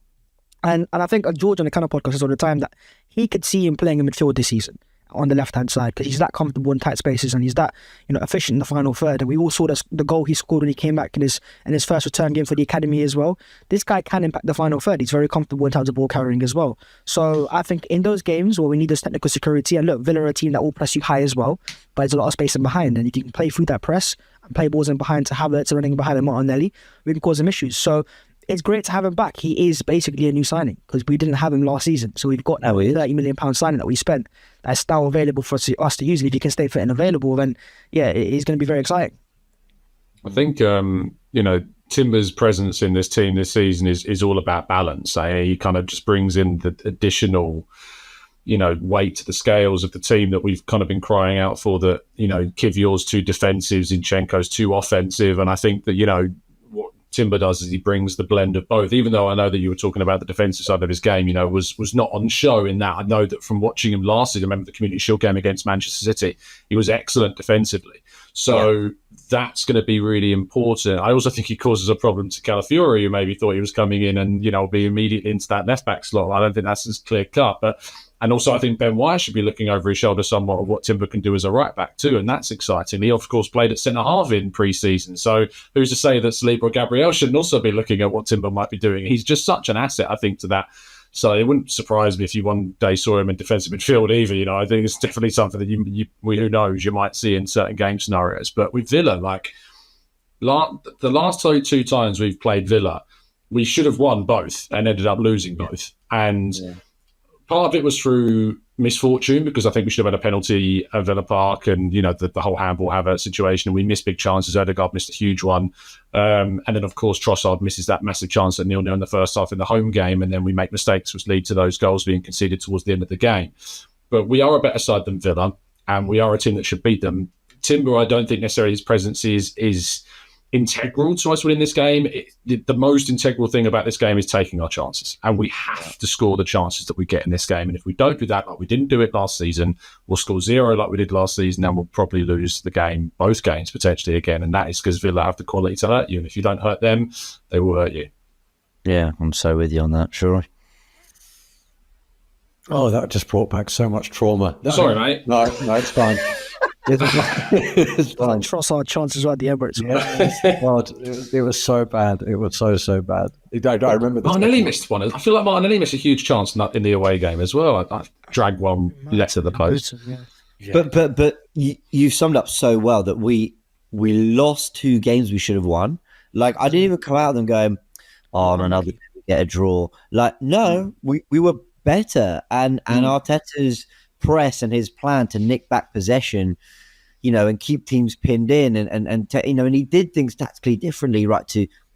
And I think George on the Canal podcast says all the time that he could see him playing in midfield this season on the left-hand side because he's that comfortable in tight spaces and he's that efficient in the final third. And we all saw the goal he scored when he came back in his first return game for the academy as well. This guy can impact the final third. He's very comfortable in terms of ball carrying as well. So I think in those games where we need this technical security, and look, Villa are a team that will press you high as well, but there's a lot of space in behind, and if you can play through that press and play balls in behind to Havertz and running behind Martinelli, we can cause him issues. So it's great to have him back. He is basically a new signing because we didn't have him last season. So we've got a £30 million signing that we spent that's now available for us to use. And if he can stay fit and available, then yeah, it's going to be very exciting. I think, Timber's presence in this team this season is all about balance. He kind of just brings in the additional, weight to the scales of the team that we've kind of been crying out for, that, Kivior's too defensive, Zinchenko's too offensive. And I think that, Timber does is he brings the blend of both, even though I know that you were talking about the defensive side of his game, was not on show in that. I know that from watching him last season, I remember the Community Shield game against Manchester City, he was excellent defensively. So that's going to be really important. I also think he causes a problem to Calafiori, who maybe thought he was coming in and, be immediately into that left back slot. I don't think that's as clear cut, and also I think Ben White should be looking over his shoulder somewhat of what Timber can do as a right back too, and that's exciting. He of course played at centre half in pre-season, so who's to say that Saliba or Gabriel shouldn't also be looking at what Timber might be doing? He's just such an asset, I think, to that. So it wouldn't surprise me if you one day saw him in defensive midfield either. I think it's definitely something that who knows, you might see in certain game scenarios. But with Villa, the last 2 times we've played Villa, we should have won both and ended up losing both. And part of it was through misfortune, because I think we should have had a penalty at Villa Park and, the whole handball Havertz situation, and we missed big chances. Odegaard missed a huge one. And then, of course, Trossard misses that massive chance at 0-0 in the first half in the home game, and then we make mistakes which lead to those goals being conceded towards the end of the game. But we are a better side than Villa, and we are a team that should beat them. Timber, I don't think necessarily his presence is integral to us winning this game. The most integral thing about this game is taking our chances, and we have to score the chances that we get in this game. And if we don't do that, like we didn't do it last season, we'll score 0 like we did last season, and we'll probably lose the game, both games potentially again. And that is because Villa have the quality to hurt you, and if you don't hurt them, they will hurt you. Yeah, I'm so with you on that, sure. Oh, that just brought back so much trauma. Sorry, mate. No, it's fine. It's fine. Trossard chances were at the Emirates. Yeah, God, it was so bad. It was so bad. I remember this. Martinelli missed one. I feel like Martinelli missed a huge chance in the away game as well. I dragged one less at the post. Yeah. But you've summed up so well that we lost 2 games we should have won. Like, I didn't even come out of them going, "Oh, another get a draw." Like, no, we were better, and Arteta's press and his plan to nick back possession, and keep teams pinned in, and he did things tactically differently, right?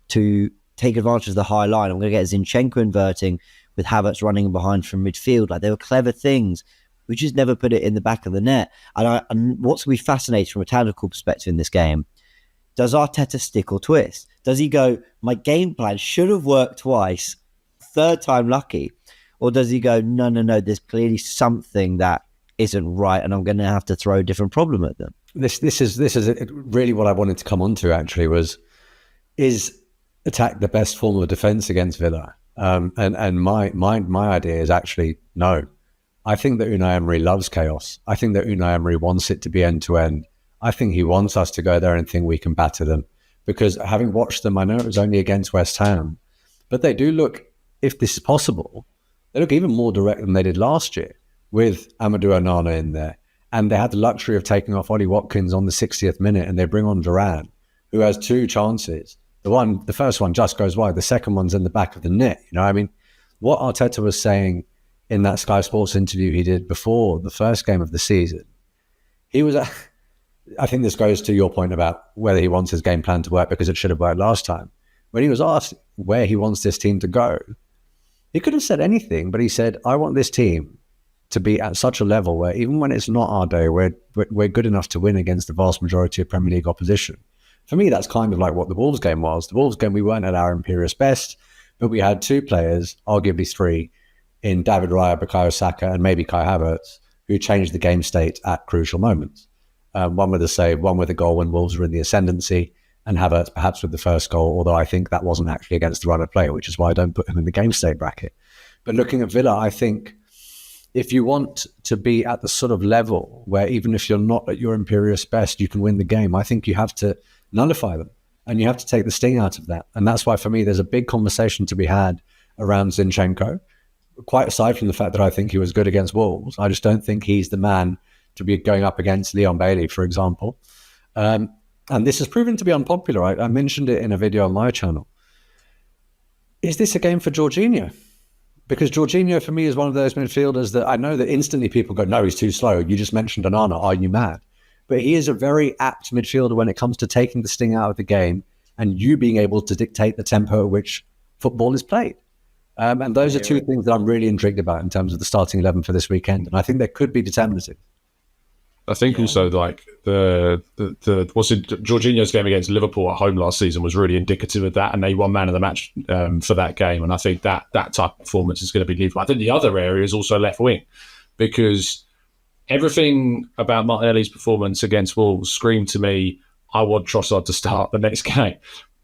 To take advantage of the high line. I'm going to get Zinchenko inverting with Havertz running behind from midfield. Like, they were clever things. We just never put it in the back of the net. And what's going to be fascinating from a tactical perspective in this game, does Arteta stick or twist? Does he go, my game plan should have worked twice, third time lucky? Or does he go, no, there's clearly something that isn't right, and I'm going to have to throw a different problem at them? This is really what I wanted to come on to, actually, is attack the best form of defence against Villa? And my idea is actually no. I think that Unai Emery loves chaos. I think that Unai Emery wants it to be end-to-end. I think he wants us to go there and think we can batter them. Because having watched them, I know it was only against West Ham, but they do look, if this is possible, they look even more direct than they did last year with Amadou Onana in there. And they had the luxury of taking off Ollie Watkins on the 60th minute, and they bring on Duran, who has 2 chances. The first one just goes wide. The second one's in the back of the net. What Arteta was saying in that Sky Sports interview he did before the first game of the season, he was, I think this goes to your point about whether he wants his game plan to work, because it should have worked last time. When he was asked where he wants this team to go, he could have said anything, but he said, I want this team to be at such a level where even when it's not our day, we're good enough to win against the vast majority of Premier League opposition. For me, that's kind of like what the Wolves game was. The Wolves game, we weren't at our imperious best, but we had 2 players, arguably 3, in David Raya, Bukayo Saka, and maybe Kai Havertz, who changed the game state at crucial moments. One with a save, one with a goal when Wolves were in the ascendancy, and Havertz perhaps with the first goal, although I think that wasn't actually against the run of play, which is why I don't put him in the game state bracket. But looking at Villa, I think if you want to be at the sort of level where even if you're not at your imperious best, you can win the game, I think you have to nullify them, and you have to take the sting out of that. And that's why, for me, there's a big conversation to be had around Zinchenko, quite aside from the fact that I think he was good against Wolves. I just don't think he's the man to be going up against Leon Bailey, for example. And this has proven to be unpopular. I mentioned it in a video on my channel. Is this a game for Jorginho? Because Jorginho, for me, is one of those midfielders that I know that instantly people go, no, he's too slow. You just mentioned Onana. Are you mad? But he is a very apt midfielder when it comes to taking the sting out of the game and you being able to dictate the tempo at which football is played. And those are 2 things that I'm really intrigued about in terms of the starting 11 for this weekend. And I think they could be determinative. I think also like Jorginho's game against Liverpool at home last season was really indicative of that, and they won man of the match for that game. And I think that type of performance is going to be lethal. I think the other area is also left wing, because everything about Martinelli's performance against Wolves screamed to me, I want Trossard to start the next game.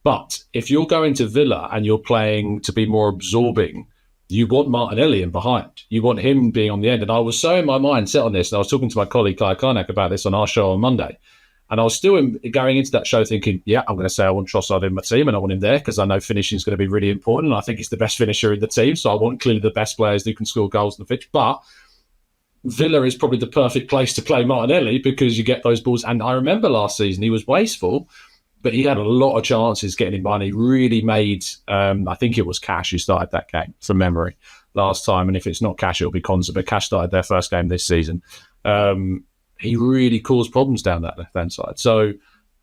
But if you're going to Villa and you're playing to be more absorbing, you want Martinelli in behind. You want him being on the end. And I was so in my mind set on this, and I was talking to my colleague Kai Karnak about this on our show on Monday. And I was still going into that show thinking, yeah, I'm going to say I want Trossard in my team and I want him there because I know finishing is going to be really important. And I think he's the best finisher in the team. So I want clearly the best players who can score goals on the pitch. But Villa is probably the perfect place to play Martinelli because you get those balls. And I remember last season he was wasteful, but he had a lot of chances getting in behind. He really made, I think it was Cash who started that game from memory last time. And if it's not Cash, it'll be Konza. But Cash started their first game this season. He really caused problems down that left-hand side. So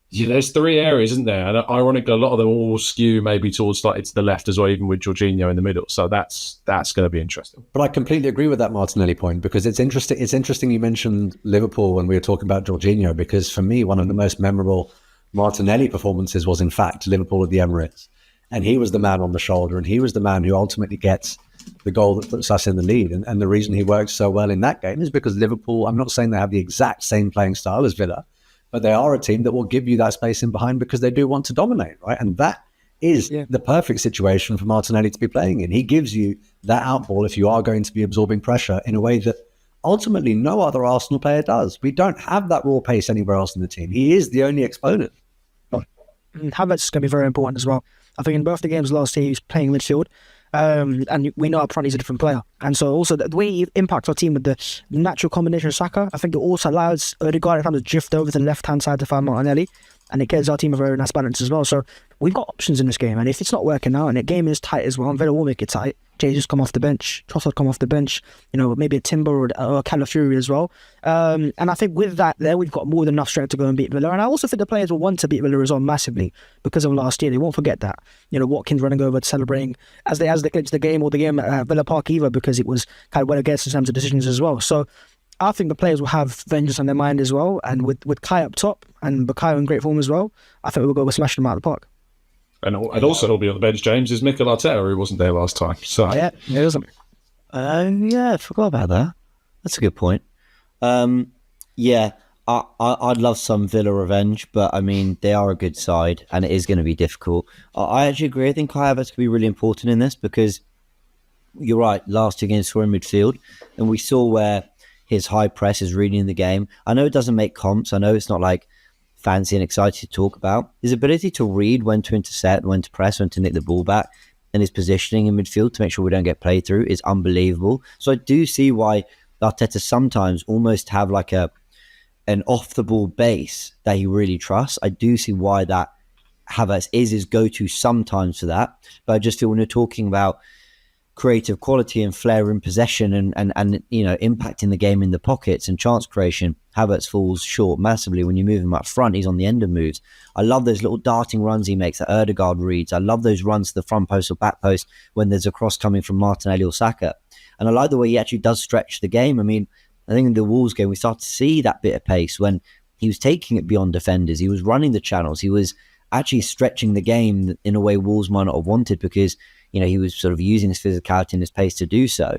yeah, there's 3 areas, isn't there? And ironically, a lot of them all skew maybe towards slightly to the left as well, even with Jorginho in the middle. So that's going to be interesting. But I completely agree with that Martinelli point, because it's interesting. It's interesting you mentioned Liverpool when we were talking about Jorginho, because for me, one of the most memorable Martinelli performances was in fact Liverpool at the Emirates. And he was the man on the shoulder, and he was the man who ultimately gets the goal that puts us in the lead. And the reason he worked so well in that game is because Liverpool, I'm not saying they have the exact same playing style as Villa, but they are a team that will give you that space in behind because they do want to dominate, right? And that is the perfect situation for Martinelli to be playing in. He gives you that outball if you are going to be absorbing pressure in a way that ultimately no other Arsenal player does. We don't have that raw pace anywhere else in the team. He is the only exponent. Havertz is going to be very important as well. I think in both the games last year, he was playing midfield. And we know up front he's a different player. And so also the way he impacts our team with the natural combination of Saka, I think it also allows Odegaard to drift over to the left-hand side to find Martinelli. And it gives our team a very nice balance as well. So we've got options in this game. And if it's not working out and the game is tight as well, and Villa will make it tight, Jay just come off the bench, Trossard come off the bench, maybe a Timber or a Calafiori as well. And I think with that there, we've got more than enough strength to go and beat Villa. And I also think the players will want to beat Villa as well massively because of last year. They won't forget that. Watkins running over, celebrating as they clinched the game or the game at Villa Park either, because it was kind of well against in terms of decisions as well. So I think the players will have vengeance on their mind as well. And with Kai up top and Bukayo in great form as well, I think we'll go with smashing them out of the park. And also he'll be on the bench, James, is Nketiah Latest, who wasn't there last time. So Yeah, it isn't. Yeah, I forgot about that. That's a good point. Yeah, I'd love some Villa revenge, but I mean, they are a good side and it is going to be difficult. I actually agree. I think Kai Havertz could be really important in this because you're right, last year against we're in midfield and we saw where his high press is reading the game. I know it doesn't make comps. I know it's not like fancy and exciting to talk about. His ability to read when to intercept, when to press, when to nick the ball back, and his positioning in midfield to make sure we don't get played through is unbelievable. So I do see why Arteta sometimes almost have like an off-the-ball base that he really trusts. I do see why that Havertz is his go-to sometimes for that. But I just feel when you're talking about creative quality and flair in possession and impacting the game in the pockets and chance creation, Havertz falls short massively. When you move him up front, he's on the end of moves. I love those little darting runs he makes that Odegaard reads. I love those runs to the front post or back post when there's a cross coming from Martinelli or Saka. And I like the way he actually does stretch the game. I mean, I think in the Wolves game, we start to see that bit of pace when he was taking it beyond defenders. He was running the channels. He was actually stretching the game in a way Wolves might not have wanted because he was sort of using his physicality and his pace to do so.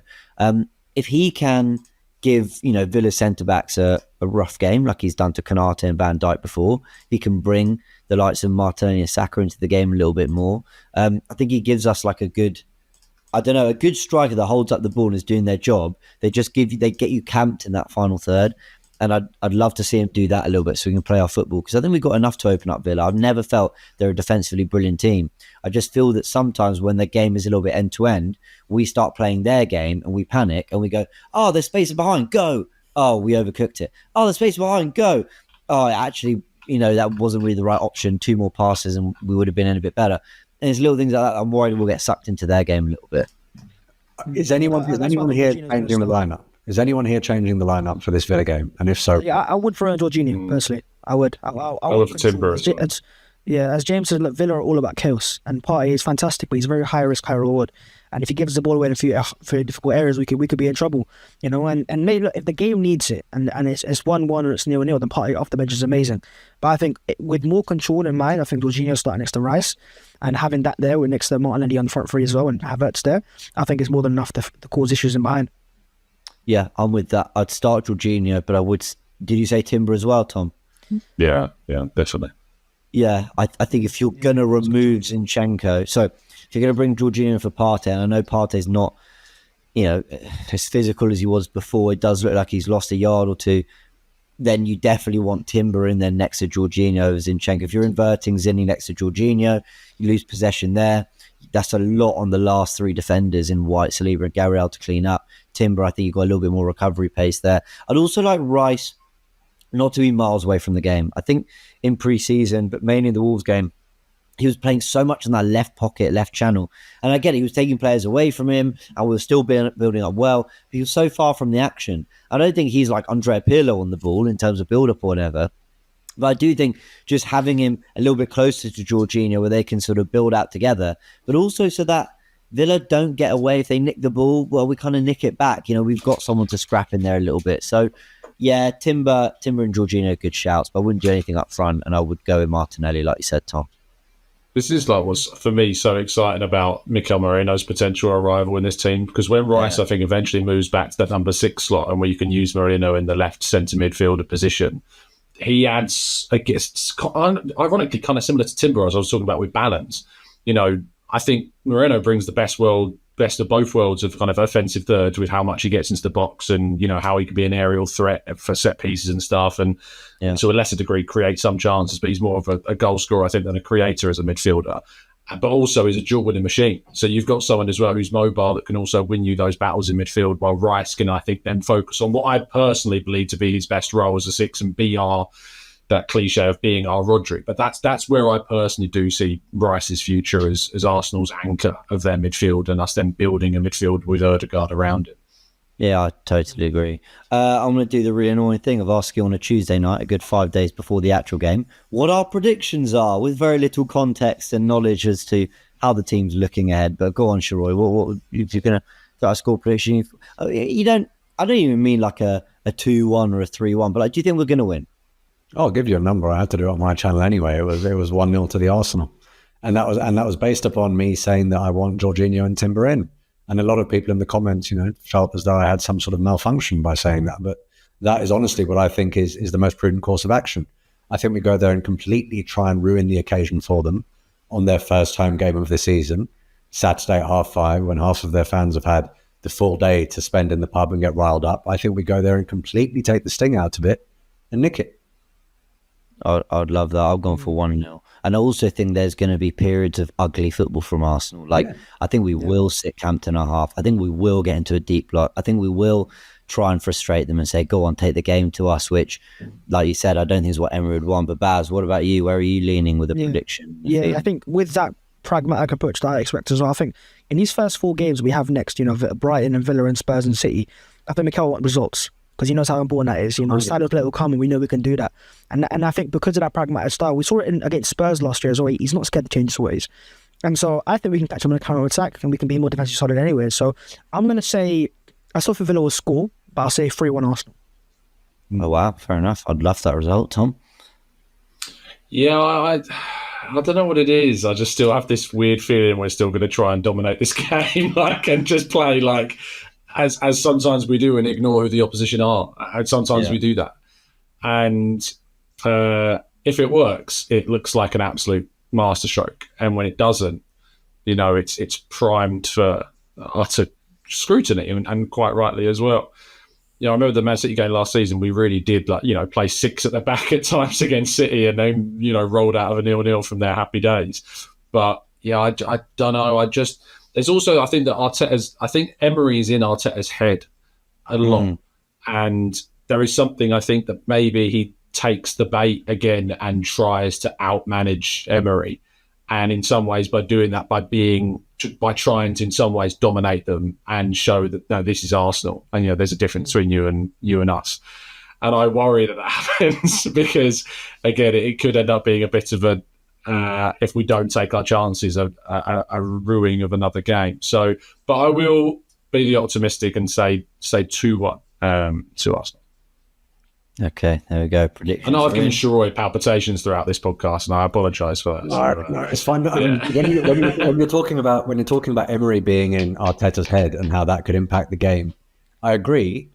If he can give, Villa centre-backs a rough game like he's done to Konate and Van Dijk before, he can bring the likes of Martinelli and Saka into the game a little bit more. I think he gives us like a good striker that holds up the ball and is doing their job. They get you camped in that final third. And I'd love to see him do that a little bit so we can play our football because I think we've got enough to open up Villa. I've never felt they're a defensively brilliant team. I just feel that sometimes when the game is a little bit end-to-end, we start playing their game and we panic and we go, oh, there's space behind, go. Oh, we overcooked it. Oh, there's space behind, go. Oh, actually, that wasn't really the right option. 2 more passes and we would have been in a bit better. And there's little things like that I'm worried we'll get sucked into their game a little bit. Is anyone here changing the lineup? Is anyone here changing the lineup for this Villa game? And if so, yeah, I would throw in Jorginho personally. I would. I would for Timber as well. As James said, look, Villa are all about chaos, and Partey is fantastic, but he's very high risk, high reward. And if he gives the ball away in a few difficult areas, we could be in trouble, And maybe look, if the game needs it, and it's 1-1 or it's 0-0, then Partey off the bench is amazing. But I think with more control in mind, I think Jorginho starting next to Rice, and having that there with next to Martinelli on the front three as well, and Havertz there, I think is more than enough to cause issues in behind. Yeah, I'm with that. I'd start Jorginho, but I would. Did you say Timber as well, Tom? Yeah, definitely. Yeah, I think if you're going to remove Zinchenko, so if you're going to bring Jorginho for Partey, and I know Partey's not, as physical as he was before, it does look like he's lost a yard or two, then you definitely want Timber in there next to Jorginho, Zinchenko. If you're inverting Zinni next to Jorginho, you lose possession there. That's a lot on the last 3 defenders in White, Saliba and Gabriel to clean up. Timber, I think you've got a little bit more recovery pace there. I'd also like Rice not to be miles away from the game. I think in pre-season, but mainly in the Wolves game, he was playing so much in that left pocket, left channel. And I get it, he was taking players away from him and we were still building up well. But he was so far from the action. I don't think he's like Andrea Pirlo on the ball in terms of build-up or whatever. But I do think just having him a little bit closer to Jorginho where they can sort of build out together, but also so that Villa don't get away. If they nick the ball, well, we kind of nick it back. We've got someone to scrap in there a little bit. So, yeah, Timber and Jorginho are good shouts, but I wouldn't do anything up front, and I would go with Martinelli, like you said, Tom. This is what's, for me, so exciting about Mikel Merino's potential arrival in this team, because when Rice, I think, eventually moves back to that number 6 slot and where you can use Merino in the left centre midfielder position, he adds, I guess, ironically, kind of similar to Timber, as I was talking about with balance. I think Moreno brings the best world best of both worlds of kind of offensive third with how much he gets into the box and, you know, how he can be an aerial threat for set pieces and stuff. And to a lesser degree, create some chances, but he's more of a goal scorer, I think, than a creator as a midfielder. But also is a dual winning machine. So you've got someone as well who's mobile that can also win you those battles in midfield, while Rice can, I think, then focus on what I personally believe to be his best role as a 6 and be that cliche of being our Rodri. But that's where I personally do see Rice's future as Arsenal's anchor of their midfield, and us then building a midfield with Ødegaard around it. Yeah, I totally agree. I'm going to do the really annoying thing of asking on a Tuesday night, a good 5 days before the actual game, what our predictions are, with very little context and knowledge as to how the team's looking ahead. But go on, Sharoy. What if you're going to start a score prediction? I don't even mean like a 2-1 or a 3-1, but like, do you think we're going to win? I'll give you a number. I had to do it on my channel anyway. It was 1-0 to the Arsenal, and that was based upon me saying that I want Jorginho and Timber in. And a lot of people in the comments, you know, felt as though I had some sort of malfunction by saying that. But that is honestly what I think is the most prudent course of action. I think we go there and completely try and ruin the occasion for them on their first home game of the season, Saturday at 5:30, when half of their fans have had the full day to spend in the pub and get riled up. I think we go there and completely take the sting out of it and nick it. I'd love that. I've gone for 1-0. And I also think there's going to be periods of ugly football from Arsenal. I think we will sit Campton a half. I think we will get into a deep block. I think we will try and frustrate them and say, go on, take the game to us, which, like you said, I don't think is what Emery would want. But Baz, what about you? Where are you leaning with a prediction? Yeah, I think with that pragmatic approach that I expect as well, I think in these first 4 games we have next, you know, Brighton and Villa and Spurs and City, I think Mikel wants results, because he knows how important that is. You know, style of play will come and we know we can do that. And I think because of that pragmatic style, we saw it against Spurs last year as well. He's not scared to change his ways. And so I think we can catch him on a counter-attack and we can be more defensively solid anyway. So I'm going to say, I still think Villa will score, but I'll say 3-1 Arsenal. Oh, wow. Fair enough. I'd love that result, Tom. Yeah, I don't know what it is. I just still have this weird feeling we're still going to try and dominate this game, and just play as sometimes we do and ignore who the opposition are. And sometimes we do that. And if it works, it looks like an absolute masterstroke. And when it doesn't, you know, it's primed for utter scrutiny, and quite rightly as well. You know, I remember the Man City game last season, we really did, play 6 at the back at times against City, and then, you know, rolled out of a 0-0 from their happy days. But yeah, I don't know. There's also, I think Emery is in Arteta's head a lot. And there is something, I think, that maybe he takes the bait again and tries to outmanage Emery. And in some ways, by doing that, by trying to in some ways dominate them and show that, no, this is Arsenal. And, you know, there's a difference between you and us. And I worry that happens because, again, it could end up being a bit of a, if we don't take our chances, a ruining of another game. So, but I will be the optimistic and say 2-1 to Arsenal. Okay, there we go. Predictions. I know I've given Sharoy palpitations throughout this podcast, and I apologise for that. No, it's fine. I mean, when you're talking about Emery being in Arteta's head and how that could impact the game, I agree.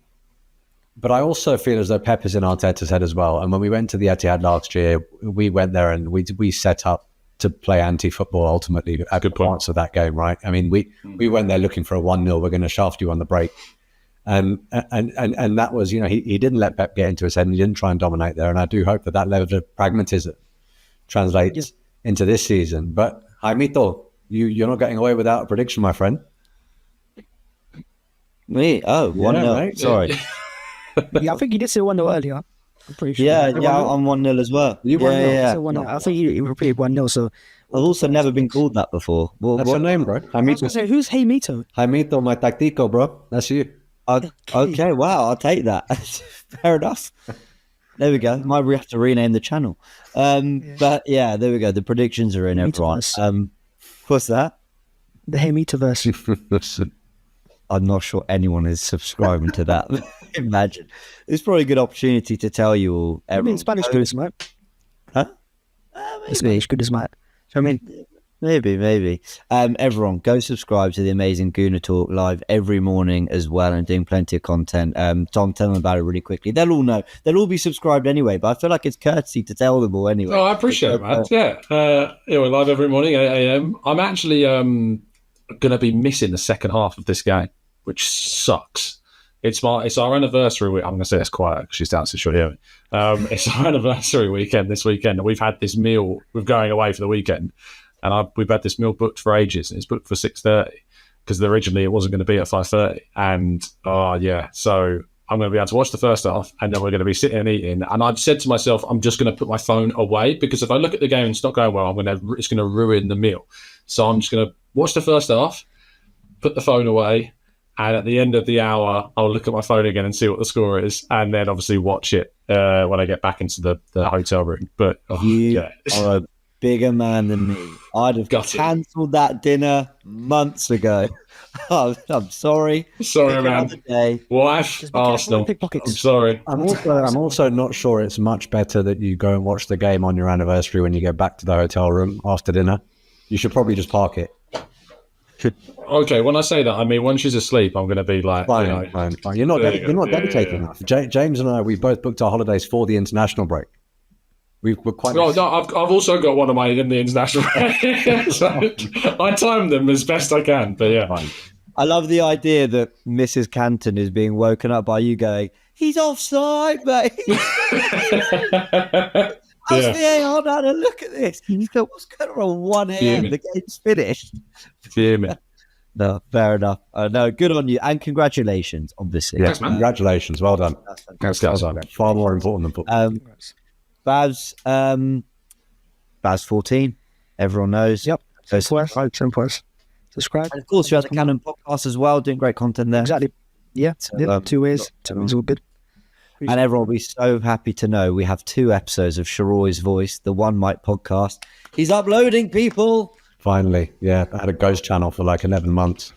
But I also feel as though Pep is in Arteta's head as well. And when we went to the Etihad last year, we went there and we set up to play anti-football ultimately at good parts of that game, right? I mean, we went there looking for a 1-0. We're going to shaft you on the break. And that was, you know, he didn't let Pep get into his head and he didn't try and dominate there. And I do hope that level of pragmatism translates into this season. But Jaimito, you're not getting away without a prediction, my friend. Me? Oh, 1-0. Right? Sorry. Yeah, I think you did say 1-0 earlier. I'm pretty sure. Yeah, I'm 1-0 as well. You 1-0? Yeah. 1-0. I think you repeated 1-0. So I've also never been called that before. That's your name, bro. I was going to say, who's Hey Mito? Jaimito, my tactico, bro. That's you. Okay, wow, I'll take that. Fair enough. There we go. Might have to rename the channel. But yeah, there we go. The predictions are in, everyone. What's that? The Hey Mitoverse. I'm not sure anyone is subscribing to that. Imagine. It's probably a good opportunity to tell you all. I mean, Spanish good as mate. Huh? Spanish good as mate. So, I mean, Maybe. Everyone, go subscribe to the amazing Gooner Talk live every morning as well, and doing plenty of content. Tom, tell them about it really quickly. They'll all know. They'll all be subscribed anyway, but I feel like it's courtesy to tell them all anyway. Oh, I appreciate it, man. Yeah. We're live every morning at 8 a.m. I'm actually going to be missing the second half of this game, which sucks. It's our anniversary week. I'm going to say it's quiet because she's down, so she'll hear me. It's our anniversary weekend this weekend, and we've had this meal. We're going away for the weekend, and we've had this meal booked for ages, and it's booked for 6:30 because originally it wasn't going to be at 5:30. And so I'm going to be able to watch the first half, and then we're going to be sitting and eating. And I've said to myself, I'm just going to put my phone away, because if I look at the game and it's not going well, it's going to ruin the meal. So I'm just going to watch the first half, put the phone away, and at the end of the hour, I'll look at my phone again and see what the score is, and then obviously watch it when I get back into the hotel room. But you are a bigger man than me. I'd have cancelled that dinner months ago. I'm sorry. Sorry, man. Wife, Arsenal. I'm sorry. I'm also not sure it's much better that you go and watch the game on your anniversary when you get back to the hotel room after dinner. You should probably just park it. Okay, when I say that, I mean when she's asleep, I'm going to be like, fine. You're not dedicated enough. James and I, we both booked our holidays for the international break. We're quite. No, I've also got one of mine in the international break. So I time them as best I can. But yeah, fine. I love the idea that Mrs. Canton is being woken up by you going, "He's offside, mate." How's VAR now to look at this? You go, what's going on? 1 a.m. The game's finished. No, fair enough. No, good on you, and congratulations, obviously. Yes, man. Congratulations, well done. That's far more important than football. Baz 14. Everyone knows. Yep. So subscribe. And of course, you have the Canon podcast as well, doing great content there. Exactly. Yeah. So, 2 ways. 2 ways all good. And everyone will be so happy to know we have 2 episodes of Sharoy's voice, the One Mic podcast. He's uploading, people. Finally, yeah. I had a ghost channel for like 11 months.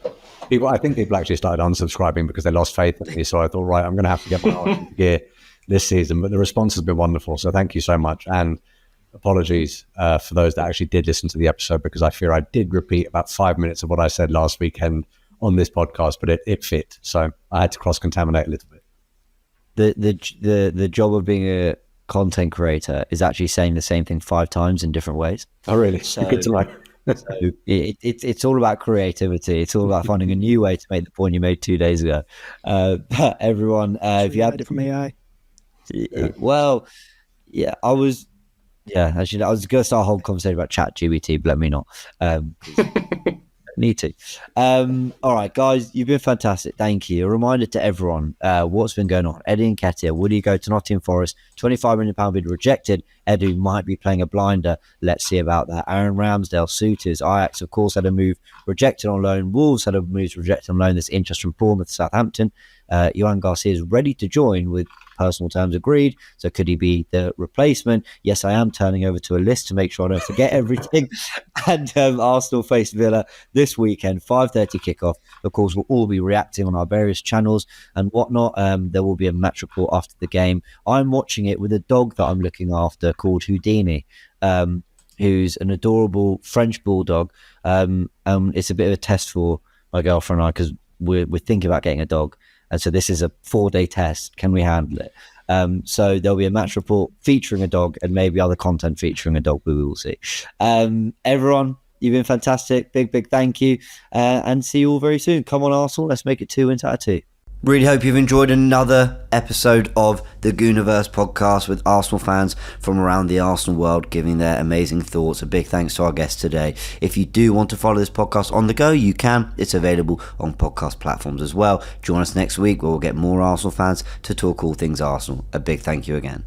I think people actually started unsubscribing because they lost faith in me. So I thought, right, I'm going to have to get my arse into gear this season. But the response has been wonderful. So thank you so much. And apologies for those that actually did listen to the episode, because I fear I did repeat about 5 minutes of what I said last weekend on this podcast, but it fit. So I had to cross-contaminate a little bit. The job of being a content creator is actually saying the same thing 5 times in different ways. Oh, really? So, good to know. So it's all about creativity. It's all about finding a new way to make the point you made 2 days ago. Everyone, if you have from AI, well, yeah, I was going to start a whole conversation about ChatGPT, but let me not. Need to. All right, guys, you've been fantastic. Thank you. A reminder to everyone what's been going on. Eddie Nketiah, would he go to Nottingham Forest? £25 million bid rejected. Eddie might be playing a blinder. Let's see about that. Aaron Ramsdale, suitors. Ajax, of course, had a move rejected on loan. Wolves had a move rejected on loan. There's interest from Bournemouth, Southampton. Joan Garcia is ready to join with personal terms agreed. So could he be the replacement? Yes, I am turning over to a list to make sure I don't forget everything. And Arsenal face Villa this weekend, 5:30 kickoff. Of course, we'll all be reacting on our various channels and whatnot. There will be a match report after the game. I'm watching it with a dog that I'm looking after called Houdini, who's an adorable French bulldog. It's a bit of a test for my girlfriend and I, because we're thinking about getting a dog. And so this is a 4-day test. Can we handle it? So there'll be a match report featuring a dog and maybe other content featuring a dog, but we will see. Everyone, you've been fantastic. Big thank you. And see you all very soon. Come on, Arsenal. Let's make it 2 into 2. Really hope you've enjoyed another episode of the Goonerverse podcast with Arsenal fans from around the Arsenal world giving their amazing thoughts. A big thanks to our guest today. If you do want to follow this podcast on the go, you can. It's available on podcast platforms as well. Join us next week where we'll get more Arsenal fans to talk all things Arsenal. A big thank you again.